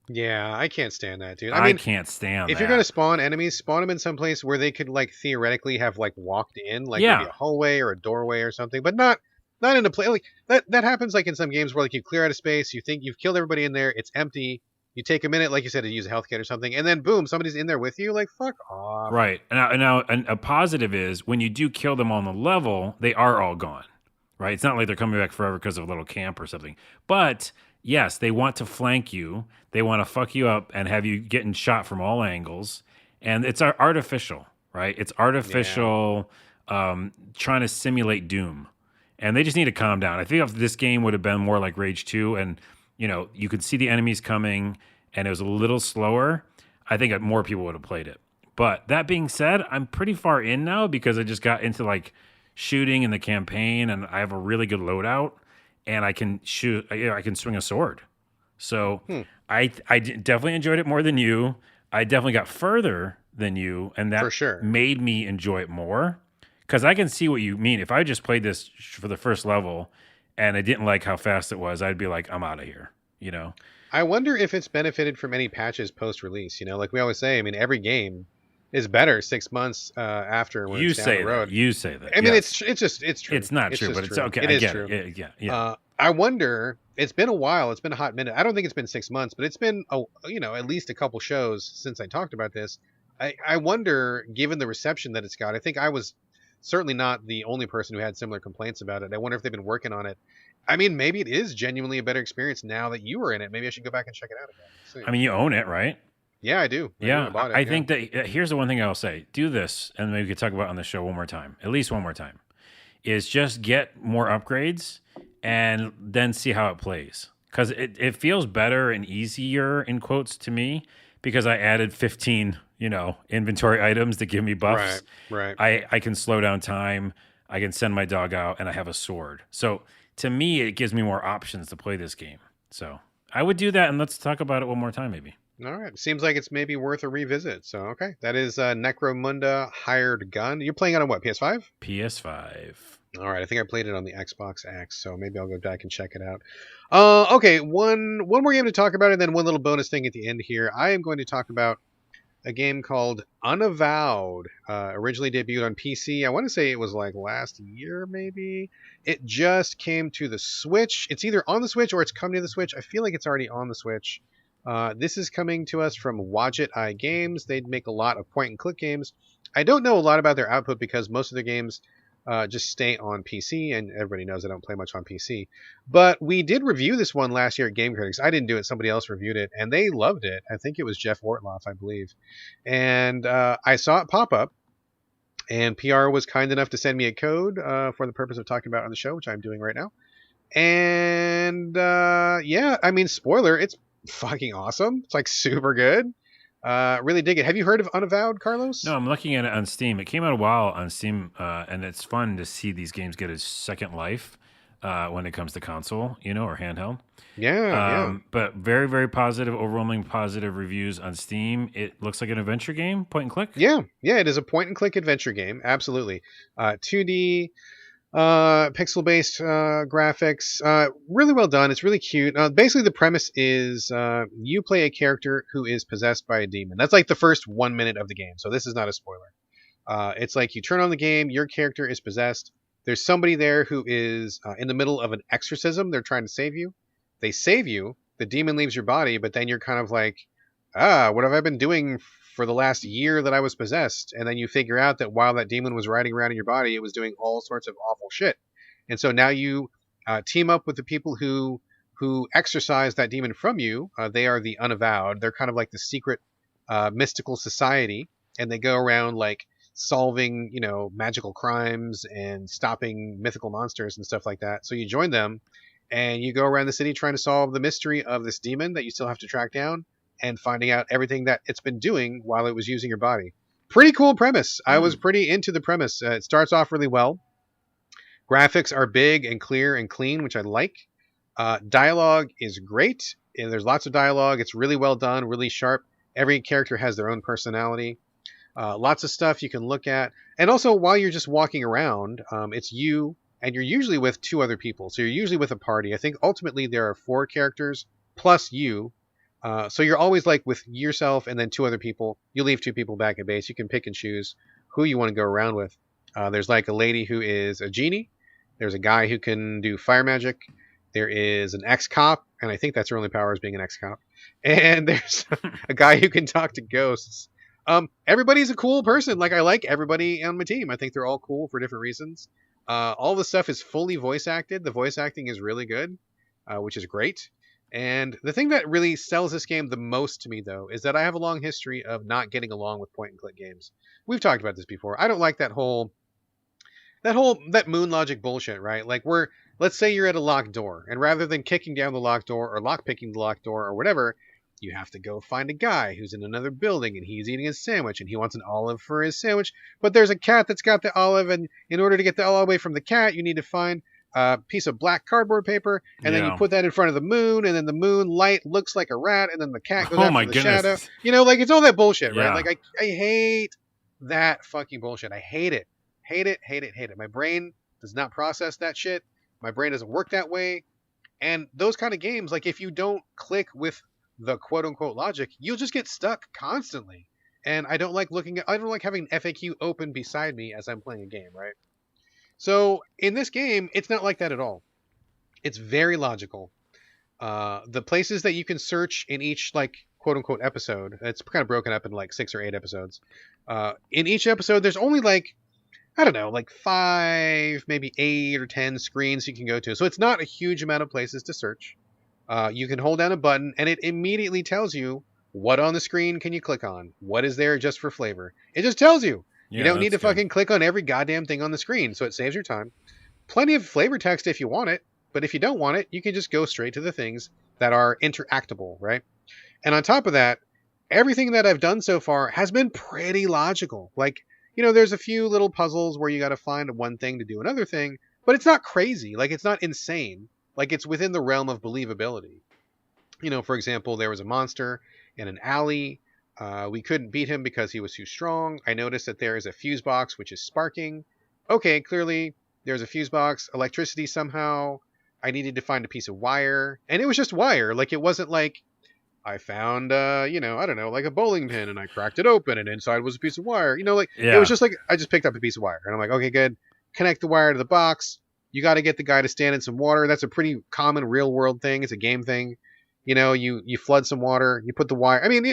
Yeah, I can't stand that, dude. I mean, can't stand. If you're gonna spawn enemies, spawn them in some place where they could like theoretically have like walked in, like maybe a hallway or a doorway or something, but not in a place like that. That happens like in some games where like you clear out a space, you think you've killed everybody in there, it's empty. You take a minute, like you said, to use a health kit or something, and then boom, somebody's in there with you. Like, fuck off. Right. And a positive is when you do kill them on the level, they are all gone. Right. It's not like they're coming back forever because of a little camp or something. But yes, they want to flank you. They want to fuck you up and have you getting shot from all angles. And it's artificial, right? It's artificial trying to simulate Doom. and they just need to calm down. I think if this game would have been more like Rage 2 and, you could see the enemies coming and it was a little slower, I think more people would have played it. But that being said, I'm pretty far in now because I just got into like shooting in the campaign and I have a really good loadout and I can shoot, I can swing a sword. So I definitely enjoyed it more than you. I definitely got further than you, and that For sure. made me enjoy it more. Because I can see what you mean. If I just played this for the first level and I didn't like how fast it was, I'd be like, I'm out of here. I wonder if it's benefited from any patches post-release. Like we always say, I mean, every game is better 6 months after when it's down the road. You say that. I mean, yes. it's true. It's not true, but it's okay. It I is get true. it. Yeah. I wonder. It's been a while. It's been a hot minute. I don't think it's been 6 months, but it's been at least a couple shows since I talked about this. I wonder, given the reception that it's got, I think I was certainly not the only person who had similar complaints about it. I wonder if they've been working on it. I mean, maybe it is genuinely a better experience now that you were in it. Maybe I should go back and check it out again. I mean, you own it, right? Yeah, I do. I think that here's the one thing I'll say. Do this, and maybe we could talk about it on the show one more time, at least one more time, is just get more upgrades and then see how it plays. Because it feels better and easier, in quotes, to me, because I added 15, inventory items that give me buffs. Right. I can slow down time. I can send my dog out, and I have a sword. So to me, it gives me more options to play this game. So I would do that, and let's talk about it one more time, maybe. All right. Seems like it's maybe worth a revisit. So, okay. That is Necromunda Hired Gun. You're playing it on what, PS5? PS5. All right. I think I played it on the Xbox X, so maybe I'll go back and check it out. Okay. One more game to talk about, and then one little bonus thing at the end here. I am going to talk about a game called Unavowed. Originally debuted on PC. I want to say it was like last year, maybe. It just came to the Switch. It's either on the Switch or it's coming to the Switch. I feel like it's already on the Switch. This is coming to us from Wadget Eye Games. They make a lot of point-and-click games. I don't know a lot about their output because most of their games just stay on PC, and everybody knows I don't play much on PC. But we did review this one last year at Game Critics. I didn't do it. Somebody else reviewed it, and they loved it. I think it was Jeff Wortloff, I believe. And I saw it pop up, and PR was kind enough to send me a code for the purpose of talking about it on the show, which I'm doing right now. And yeah, I mean, spoiler, it's fucking awesome. It's like super good. Really dig it. Have you heard of Unavowed, Carlos? No, I'm looking at it on Steam. It came out a while on Steam, and it's fun to see these games get a second life when it comes to console, or handheld. Yeah. But very, very positive, overwhelming positive reviews on Steam. It looks like an adventure game, point and click. Yeah, it is a point and click adventure game. Absolutely. 2D. Pixel-based graphics, really well done. It's really cute. Basically, the premise is you play a character who is possessed by a demon. That's like the first 1 minute of the game, so this is not a spoiler. It's like you turn on the game, your character is possessed. There's somebody there who is in the middle of an exorcism. They're trying to save you. They save you. The demon leaves your body, but then you're kind of like, what have I been doing for the last year that I was possessed? And then you figure out that while that demon was riding around in your body, it was doing all sorts of awful shit. And so now you team up with the people who exorcise that demon from you. They are the Unavowed. They're kind of like the secret mystical society, and they go around like solving, magical crimes and stopping mythical monsters and stuff like that. So you join them, and you go around the city trying to solve the mystery of this demon that you still have to track down, and finding out everything that it's been doing while it was using your body. Pretty cool premise. I was pretty into the premise. It starts off really well. Graphics are big and clear and clean, which I like. Dialogue is great. And there's lots of dialogue. It's really well done, really sharp. Every character has their own personality. Lots of stuff you can look at. And also, while you're just walking around, it's you, and you're usually with two other people. So you're usually with a party. I think ultimately there are 4 characters plus you. So you're always like with yourself and then 2 other people. You leave 2 people back at base. You can pick and choose who you want to go around with. There's like a lady who is a genie. There's a guy who can do fire magic. There is an ex-cop, and I think that's her only power is being an ex-cop. And there's a guy who can talk to ghosts. Everybody's a cool person. Like, I like everybody on my team. I think they're all cool for different reasons. All the stuff is fully voice acted. The voice acting is really good, which is great. And the thing that really sells this game the most to me, though, is that I have a long history of not getting along with point-and-click games. We've talked about this before. I don't like that whole that moon logic bullshit, right? Like let's say you're at a locked door, and rather than kicking down the locked door or lock picking the locked door or whatever, you have to go find a guy who's in another building and he's eating a sandwich and he wants an olive for his sandwich, but there's a cat that's got the olive, and in order to get the olive away from the cat, you need to find a piece of black cardboard paper, and then you Yeah. put that in front of the moon, and then the moon light looks like a rat, and then the cat goes Oh my after the shadow. goodness. Like it's all that bullshit, right? Yeah. Like I hate that fucking bullshit. I hate it. Hate it, hate it, hate it. My brain does not process that shit. My brain doesn't work that way. And those kind of games, like if you don't click with the quote unquote logic, you'll just get stuck constantly. And I don't like having an FAQ open beside me as I'm playing a game, right? So in this game, it's not like that at all. It's very logical. The places that you can search in each like quote unquote episode, it's kind of broken up in like 6 or 8 episodes. In each episode, there's only like, I don't know, like 5, maybe 8 or 10 screens you can go to. So it's not a huge amount of places to search. You can hold down a button and it immediately tells you what on the screen can you click on. What is there just for flavor? It just tells you. Yeah, You don't need to that's good. fucking click on every goddamn thing on the screen, so it saves your time. Plenty of flavor text if you want it, but if you don't want it, you can just go straight to the things that are interactable, right? And on top of that, everything that I've done so far has been pretty logical. Like, there's a few little puzzles where you got to find one thing to do another thing, but it's not crazy. Like, it's not insane. Like, it's within the realm of believability. For example, there was a monster in an alley. We couldn't beat him because he was too strong. I noticed that there is a fuse box which is sparking. Okay, clearly there's a fuse box. Electricity somehow. I needed to find a piece of wire. And it was just wire. Like, it wasn't like I found, I don't know, like a bowling pin, and I cracked it open, and inside was a piece of wire. It Yeah. was just like I just picked up a piece of wire, and I'm like, okay, good. Connect the wire to the box. You got to get the guy to stand in some water. That's a pretty common real world thing. It's a game thing. You flood some water. You put the wire. I mean,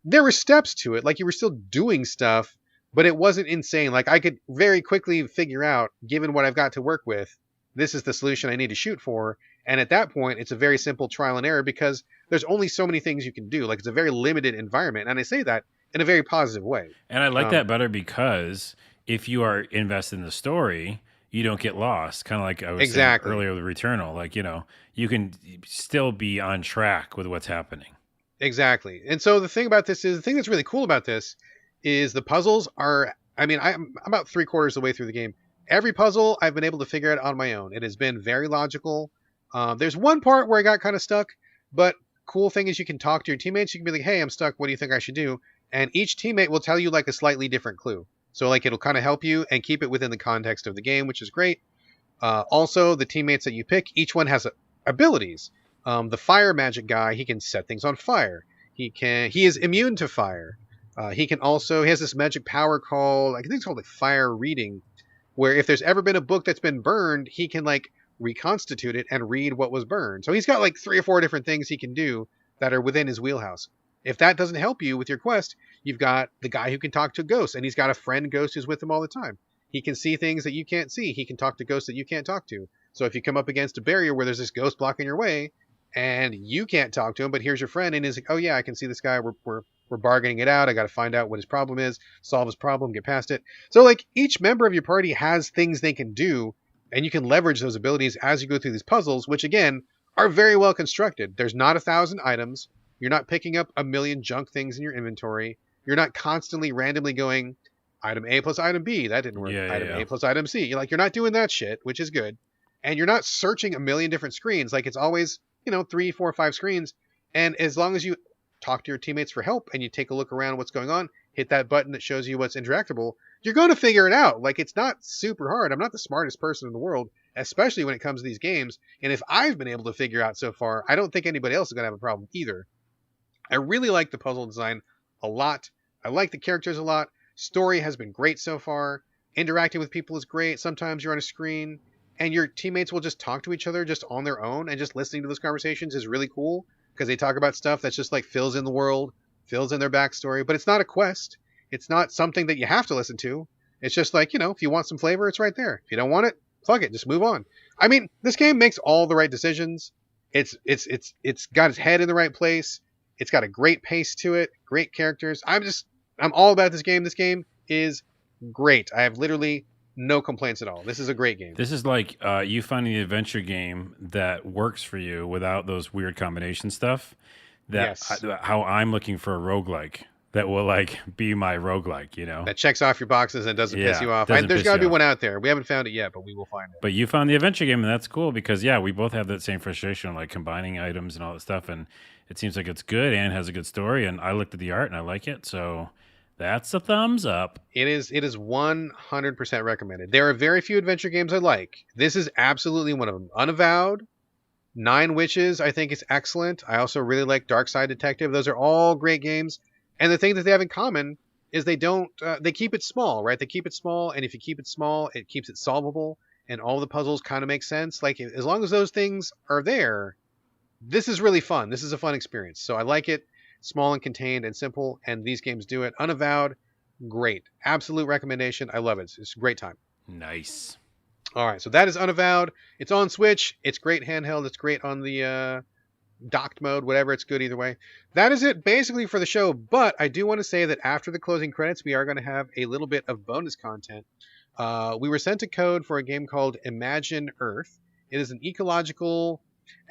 there were steps to it. Like you were still doing stuff, but it wasn't insane. Like I could very quickly figure out, given what I've got to work with, this is the solution I need to shoot for. And at that point, it's a very simple trial and error because there's only so many things you can do. Like it's a very limited environment. And I say that in a very positive way. And I like Um, that better because if you are invested in the story, you don't get lost. Kind of like I was Exactly. saying earlier with Returnal. Like, you can still be on track with what's happening. Exactly. And so the thing that's really cool about this is the puzzles are, I mean, I'm about 3/4 of the way through the game. Every puzzle I've been able to figure out on my own. It has been very logical. There's one part where I got kind of stuck, but cool thing is you can talk to your teammates. You can be like, hey, I'm stuck. What do you think I should do? And each teammate will tell you like a slightly different clue. So like it'll kind of help you and keep it within the context of the game, which is great. Also, the teammates that you pick, each one has abilities. The fire magic guy, he can set things on fire. He is immune to fire. He has this magic power called, I think it's called like fire reading, where if there's ever been a book that's been burned, he can like reconstitute it and read what was burned. So he's got like 3 or 4 different things he can do that are within his wheelhouse. If that doesn't help you with your quest, you've got the guy who can talk to ghosts, and he's got a friend ghost who's with him all the time. He can see things that you can't see. He can talk to ghosts that you can't talk to. So if you come up against a barrier where there's this ghost blocking your way, and you can't talk to him, but here's your friend, and he's like, oh yeah, I can see this guy. We're bargaining it out. I got to find out what his problem is, solve his problem, get past it. So like each member of your party has things they can do, and you can leverage those abilities as you go through these puzzles, which again are very well constructed. There's not 1,000 items. You're not picking up a million junk things in your inventory. You're not constantly randomly going item A plus item B. That didn't work. Yeah, Item yeah. A plus item C. You're not doing that shit, which is good. And you're not searching a million different screens. Like it's always, 3, 4, 5 screens. And as long as you talk to your teammates for help and you take a look around what's going on, hit that button that shows you what's interactable, you're going to figure it out. Like it's not super hard. I'm not the smartest person in the world, especially when it comes to these games. And if I've been able to figure out so far, I don't think anybody else is going to have a problem either. I really like the puzzle design a lot. I like the characters a lot. Story has been great so far. Interacting with people is great. Sometimes you're on a screen and your teammates will just talk to each other just on their own, and just listening to those conversations is really cool because they talk about stuff that's just like fills in the world, fills in their backstory, but it's not a quest. It's not something that you have to listen to. It's just like, if you want some flavor, it's right there. If you don't want it, fuck it, just move on. I mean, this game makes all the right decisions. It's got its head in the right place. It's got a great pace to it, great characters. I'm all about this game. This game is great. I have literally No complaints at all. This is a great game. This is like you finding the adventure game that works for you without those weird combination stuff. Yes. How I'm looking for a roguelike that will like be my roguelike, you know? That checks off your boxes and doesn't piss you off. Doesn't There's piss got to you be off. one out there. We haven't found it yet, but we will find it. But you found the adventure game, and that's cool because we both have that same frustration, like combining items and all that stuff. And it seems like it's good and has a good story. And I looked at the art and I like it, so that's a thumbs up. It is 100% recommended. There are very few adventure games I like. This is absolutely one of them. Unavowed, Nine Witches, I think is excellent. I also really like Dark Side Detective. Those are all great games. And the thing that they have in common is they don't they keep it small, right? They keep it small, and if you keep it small, it keeps it solvable, and all the puzzles kind of make sense. Like as long as those things are there, this is really fun. This is a fun experience. So I like it, small and contained and simple, and these games do it. Unavowed, great. Absolute recommendation. I love it. It's a great time. Nice. All right, so that is Unavowed. It's on Switch. It's great handheld. It's great on the docked mode, whatever. It's good either way. That is it basically for the show, but I do want to say that after the closing credits, we are going to have a little bit of bonus content. We were sent a code for a game called Imagine Earth. It is an ecological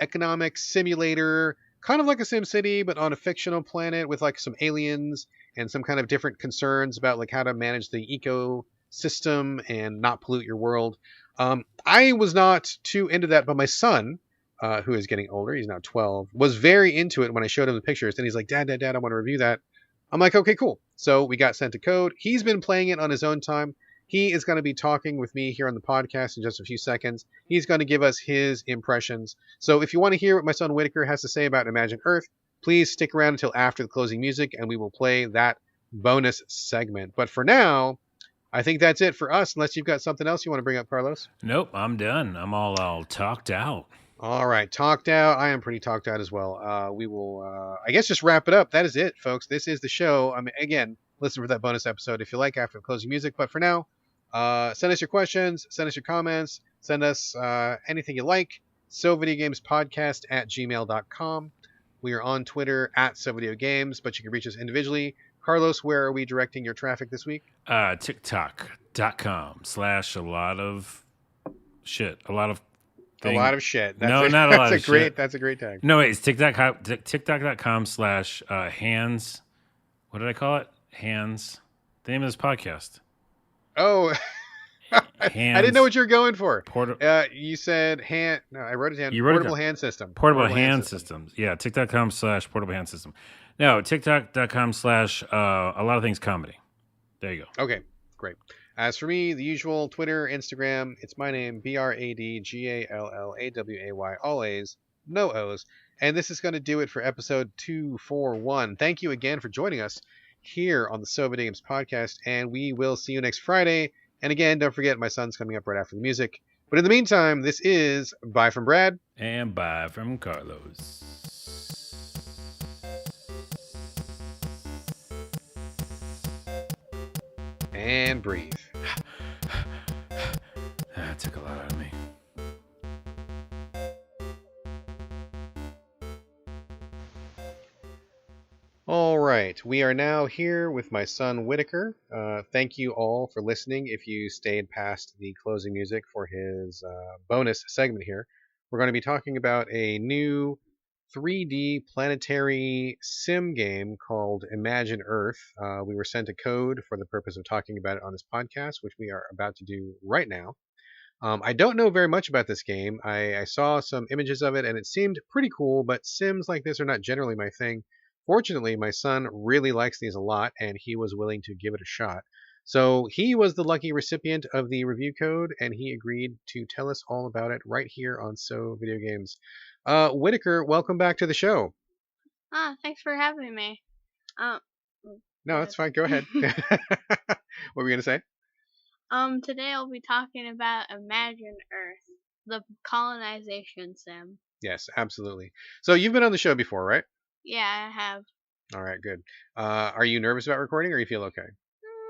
economic simulator, kind of like a SimCity, but on a fictional planet with like some aliens and some kind of different concerns about like how to manage the ecosystem and not pollute your world. I was not too into that, but my son, who is getting older, he's now 12, was very into it when I showed him the pictures. And he's like, Dad, I want to review that. I'm like, okay, cool. So we got sent a code. He's been playing it on his own time. He is going to be talking with me here on the podcast in just a few seconds. He's going to give us his impressions. So if you want to hear what my son Whitaker has to say about Imagine Earth, please stick around until after the closing music, and we will play that bonus segment. But for now, I think that's it for us, unless you've got something else you want to bring up, Carlos. Nope, I'm done. I'm all talked out. All right, talked out. I am pretty talked out as well. We will, I guess, just wrap it up. That is it, folks. This is the show. I mean, again, listen for that bonus episode if you like after the closing music. But for now, send us your questions, send us your comments, send us anything you like. SoVideoGamesPodcast@gmail.com. We are on Twitter @SoVideoGames, but you can reach us individually. Carlos, where are we directing your traffic this week? TikTok.com/a lot of shit. A lot of thing. A lot of shit. That's not a lot of shit. That's a great tag. No, it's TikTok.com/hands. What did I call it? Hands. The name of this podcast. Oh, I didn't know what you were going for. You said hand. No, I wrote it down. Portable hand system. Portable hand systems. Yeah, TikTok.com/portable hand system. No, TikTok.com/ a lot of things comedy. There you go. Okay, great. As for me, the usual Twitter, Instagram, it's my name, BradGallaway, all A's, no O's. And this is going to do it for episode 241. Thank you again for joining us here on the So Videogames podcast, and we will see you next Friday. And again, don't forget, my son's coming up right after the music. But in the meantime, this is Bye from Brad. And bye from Carlos. And breathe. That took a lot out of me. All right, we are now here with my son Whitaker. Thank you all for listening. If you stayed past the closing music for his bonus segment here, we're going to be talking about a new 3D planetary sim game called Imagine Earth. We were sent a code for the purpose of talking about it on this podcast, which we are about to do right now. I don't know very much about this game. I saw some images of it and it seemed pretty cool, but sims like this are not generally my thing. Fortunately, my son really likes these a lot and he was willing to give it a shot. So he was the lucky recipient of the review code and he agreed to tell us all about it right here on So Video Games. Whitaker, welcome back to the show. Thanks for having me. No, that's fine. Go ahead. What were you going to say? Today I'll be talking about Imagine Earth, the colonization sim. Yes, absolutely. So you've been on the show before, right? Yeah, I have. All right, good. Are you nervous about recording or you feel okay?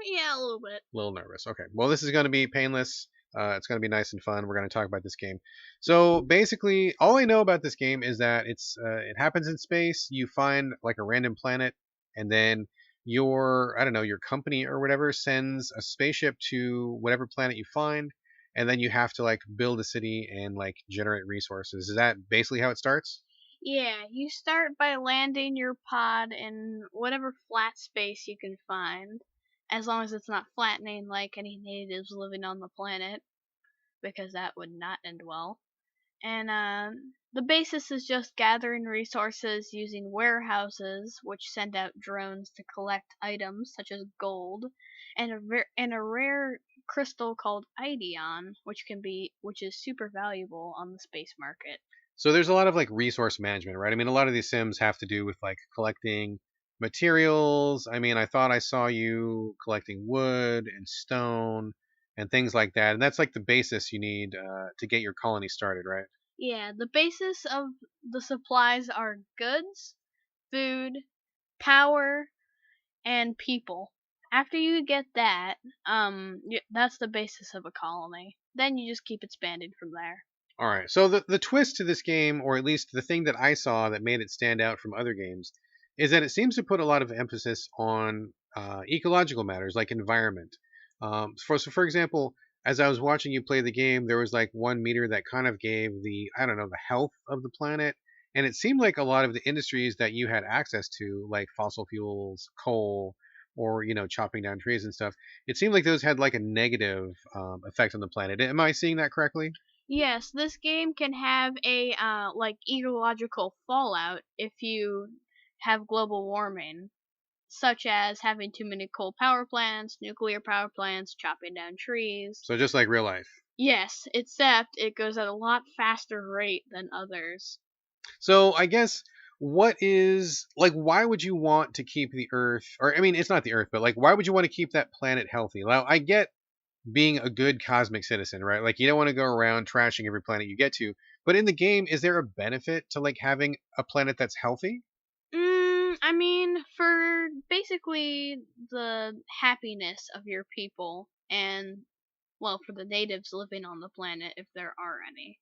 Yeah, a little bit. A little nervous. Okay. Well, this is going to be painless. It's going to be nice and fun. We're going to talk about this game. So basically, all I know about this game is that it happens in space. You find like a random planet, and then your, I don't know, your company or whatever sends a spaceship to whatever planet you find, and then you have to like build a city and like generate resources. Is that basically how it starts? Yeah, you start by landing your pod in whatever flat space you can find, as long as it's not flattening like any natives living on the planet, because that would not end well. And the basis is just gathering resources using warehouses, which send out drones to collect items such as gold, and a rare crystal called Ideon, which is super valuable on the space market. So there's a lot of like resource management, right? I mean, a lot of these sims have to do with like collecting materials. I mean, I thought I saw you collecting wood and stone and things like that, and that's like the basis you need to get your colony started, right? Yeah, the basis of the supplies are goods, food, power, and people. After you get that, that's the basis of a colony. Then you just keep expanding from there. All right. So the twist to this game, or at least the thing that I saw that made it stand out from other games, is that it seems to put a lot of emphasis on ecological matters like environment. For example, as I was watching you play the game, there was like one meter that kind of gave the, I don't know, the health of the planet, and it seemed like a lot of the industries that you had access to, like fossil fuels, coal, or chopping down trees and stuff, it seemed like those had like a negative effect on the planet. Am I seeing that correctly? Yes, this game can have a like ecological fallout if you have global warming, such as having too many coal power plants, nuclear power plants, chopping down trees. So just like real life. Yes, except it goes at a lot faster rate than others. So I guess what is like why would you want to keep the Earth, or I mean it's not the Earth, but like why would you want to keep that planet healthy? Now I get being a good cosmic citizen, right? Like you don't want to go around trashing every planet you get to, but in the game is there a benefit to like having a planet that's healthy? I mean, for basically the happiness of your people and, well, for the natives living on the planet, if there are any.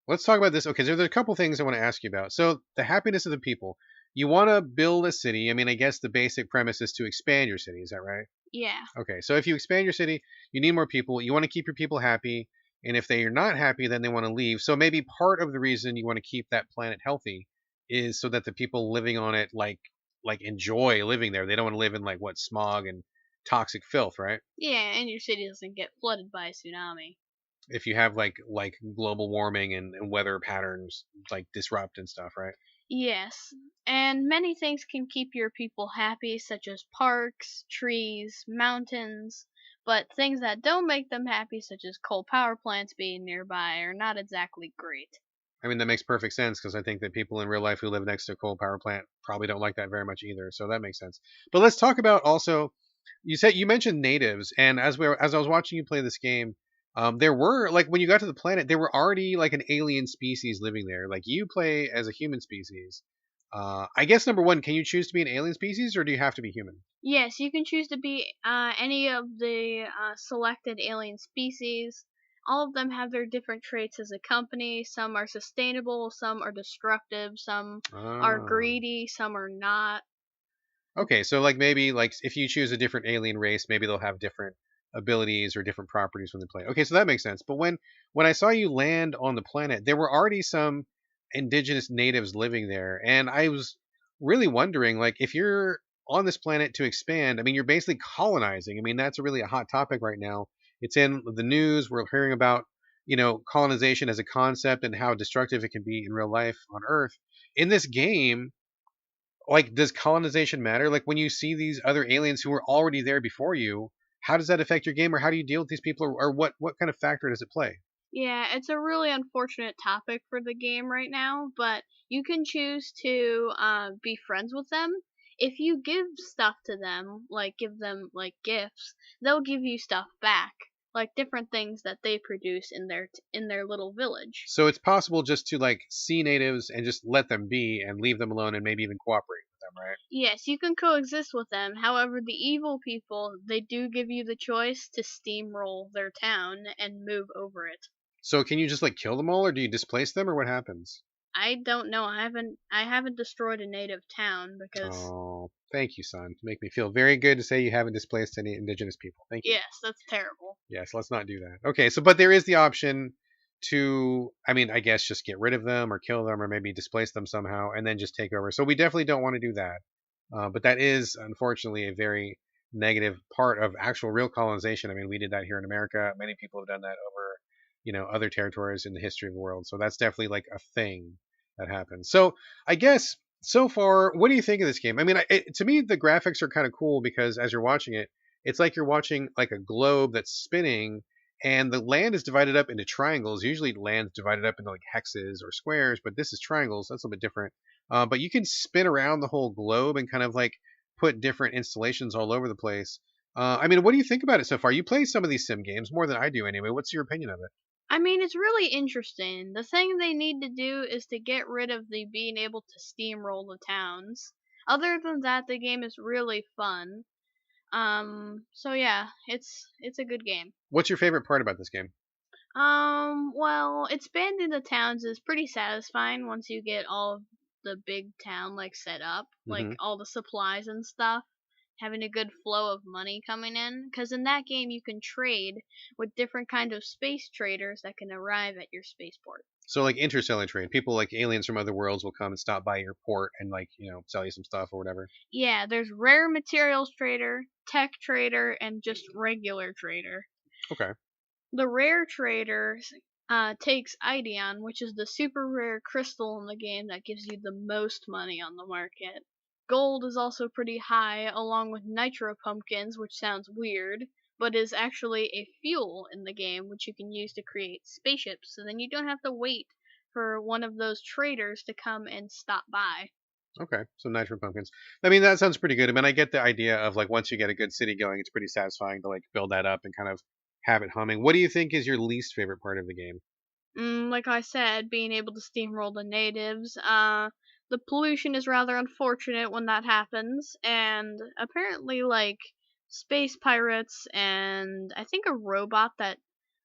Let's talk about this. Okay, so there's a couple things I want to ask you about. So the happiness of the people. You want to build a city. I mean, I guess the basic premise is to expand your city. Is that right? Yeah. Okay, so if you expand your city, you need more people. You want to keep your people happy, and if they are not happy, then they want to leave. So maybe part of the reason you want to keep that planet healthy is so that the people living on it like enjoy living there. They don't want to live in like what smog and toxic filth, right? Yeah, and your city doesn't get flooded by a tsunami. If you have like global warming and weather patterns like disrupt and stuff, right? Yes, and many things can keep your people happy, such as parks, trees, mountains, but things that don't make them happy, such as coal power plants being nearby, are not exactly great. I mean, that makes perfect sense because I think that people in real life who live next to a coal power plant probably don't like that very much either. So that makes sense. But let's talk about also. You mentioned natives, and as I was watching you play this game, there were like when you got to the planet, there were already like an alien species living there. Like you play as a human species. I guess number one, can you choose to be an alien species, or do you have to be human? Yes, you can choose to be any of the selected alien species. All of them have their different traits as a company. Some are sustainable, some are destructive, some are Ah. greedy, some are not. Okay, so like maybe like if you choose a different alien race, maybe they'll have different abilities or different properties when they play. Okay, so that makes sense. But when I saw you land on the planet, there were already some indigenous natives living there, and I was really wondering like if you're on this planet to expand, I mean you're basically colonizing. I mean that's really a hot topic right now. It's in the news. We're hearing about, colonization as a concept and how destructive it can be in real life on Earth. In this game, like does colonization matter? Like when you see these other aliens who were already there before you, how does that affect your game, or how do you deal with these people, or what kind of factor does it play? Yeah, it's a really unfortunate topic for the game right now, but you can choose to be friends with them. If you give stuff to them, like give them like gifts, they'll give you stuff back, like different things that they produce in their little village. So it's possible just to like see natives and just let them be and leave them alone and maybe even cooperate with them, right? Yes, you can coexist with them. However, the evil people, they do give you the choice to steamroll their town and move over it. So can you just like kill them all, or do you displace them, or what happens? I don't know. I haven't destroyed a native town because Oh, thank you, son. Make me feel very good to say you haven't displaced any indigenous people. Thank you. yes, that's terrible. Yes, let's not do that. Okay, so but there is the option to, I mean, I guess just get rid of them or kill them or maybe displace them somehow and then just take over. So we definitely don't want to do that. But that is unfortunately a very negative part of actual real colonization. I mean, we did that here in America. Many people have done that over, other territories in the history of the world. So that's definitely like a thing that happens. So I guess so far, what do you think of this game? I mean, to me, the graphics are kind of cool because as you're watching it, it's like you're watching like a globe that's spinning and the land is divided up into triangles. Usually land's divided up into like hexes or squares, but this is triangles. That's a little bit different. But you can spin around the whole globe and kind of like put different installations all over the place. I mean, what do you think about it so far? You play some of these sim games more than I do anyway. What's your opinion of it? I mean, it's really interesting. The thing they need to do is to get rid of the being able to steamroll the towns. Other than that, the game is really fun. So yeah, it's a good game. What's your favorite part about this game? Well, expanding the towns is pretty satisfying once you get all of the big town like set up, like Hmm. all the supplies and stuff, having a good flow of money coming in. Because in that game, you can trade with different kind of space traders that can arrive at your spaceport. So like interstellar trade, people like aliens from other worlds will come and stop by your port and like sell you some stuff or whatever. Yeah, there's rare materials trader, tech trader, and just regular trader. Okay. The rare trader takes Ideon, which is the super rare crystal in the game that gives you the most money on the market. Gold is also pretty high, along with nitro pumpkins, which sounds weird, but is actually a fuel in the game which you can use to create spaceships, so then you don't have to wait for one of those traders to come and stop by. Okay, so nitro pumpkins. I mean, that sounds pretty good. I mean, I get the idea of like once you get a good city going, it's pretty satisfying to like build that up and kind of have it humming. What do you think is your least favorite part of the game? Like I said, being able to steamroll the natives. The pollution is rather unfortunate when that happens, and apparently, like space pirates and I think a robot that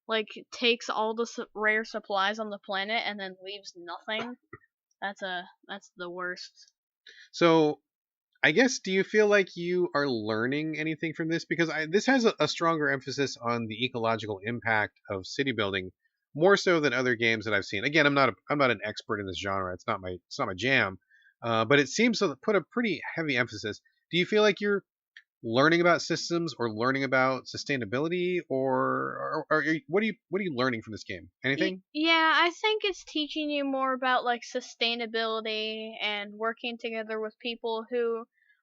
like takes all the rare supplies on the planet and then leaves nothing. That's the worst. So, I guess, do you feel like you are learning anything from this? Because this has a stronger emphasis on the ecological impact of city building, more so than other games that I've seen. Again, I'm not an expert in this genre. It's not my jam. But it seems to put a pretty heavy emphasis. Do you feel like you're learning about systems or learning about sustainability, or what are you learning from this game? Anything? Yeah, I think it's teaching you more about like sustainability and working together with people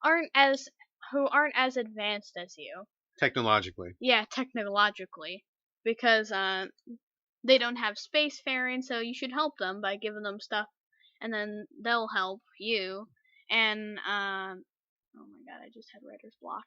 aren't as who aren't as advanced as you. Technologically. Yeah, technologically, because they don't have spacefaring, so you should help them by giving them stuff, and then they'll help you. And oh my god, I just had writer's block.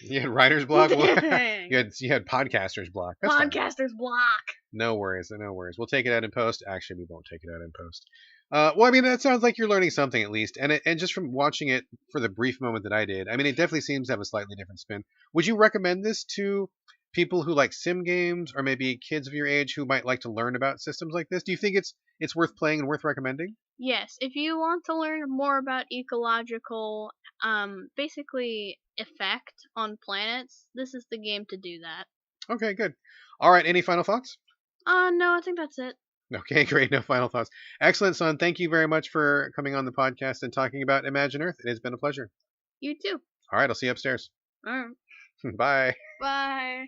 You had writer's block. Dang. You had podcaster's block. That's fine. Podcaster's block. No worries, no worries. We'll take it out in post. Actually, we won't take it out in post. Well, I mean, that sounds like you're learning something at least, and just from watching it for the brief moment that I did, I mean, it definitely seems to have a slightly different spin. Would you recommend this to people who like sim games, or maybe kids of your age who might like to learn about systems like this? Do you think it's worth playing and worth recommending? Yes, if you want to learn more about ecological, basically effect on planets, this is the game to do that. Okay, good. All right, any final thoughts? No, I think that's it. Okay, great. No final thoughts. Excellent, son. Thank you very much for coming on the podcast and talking about Imagine Earth. It has been a pleasure. You too. All right, I'll see you upstairs. Alright. Bye. Bye.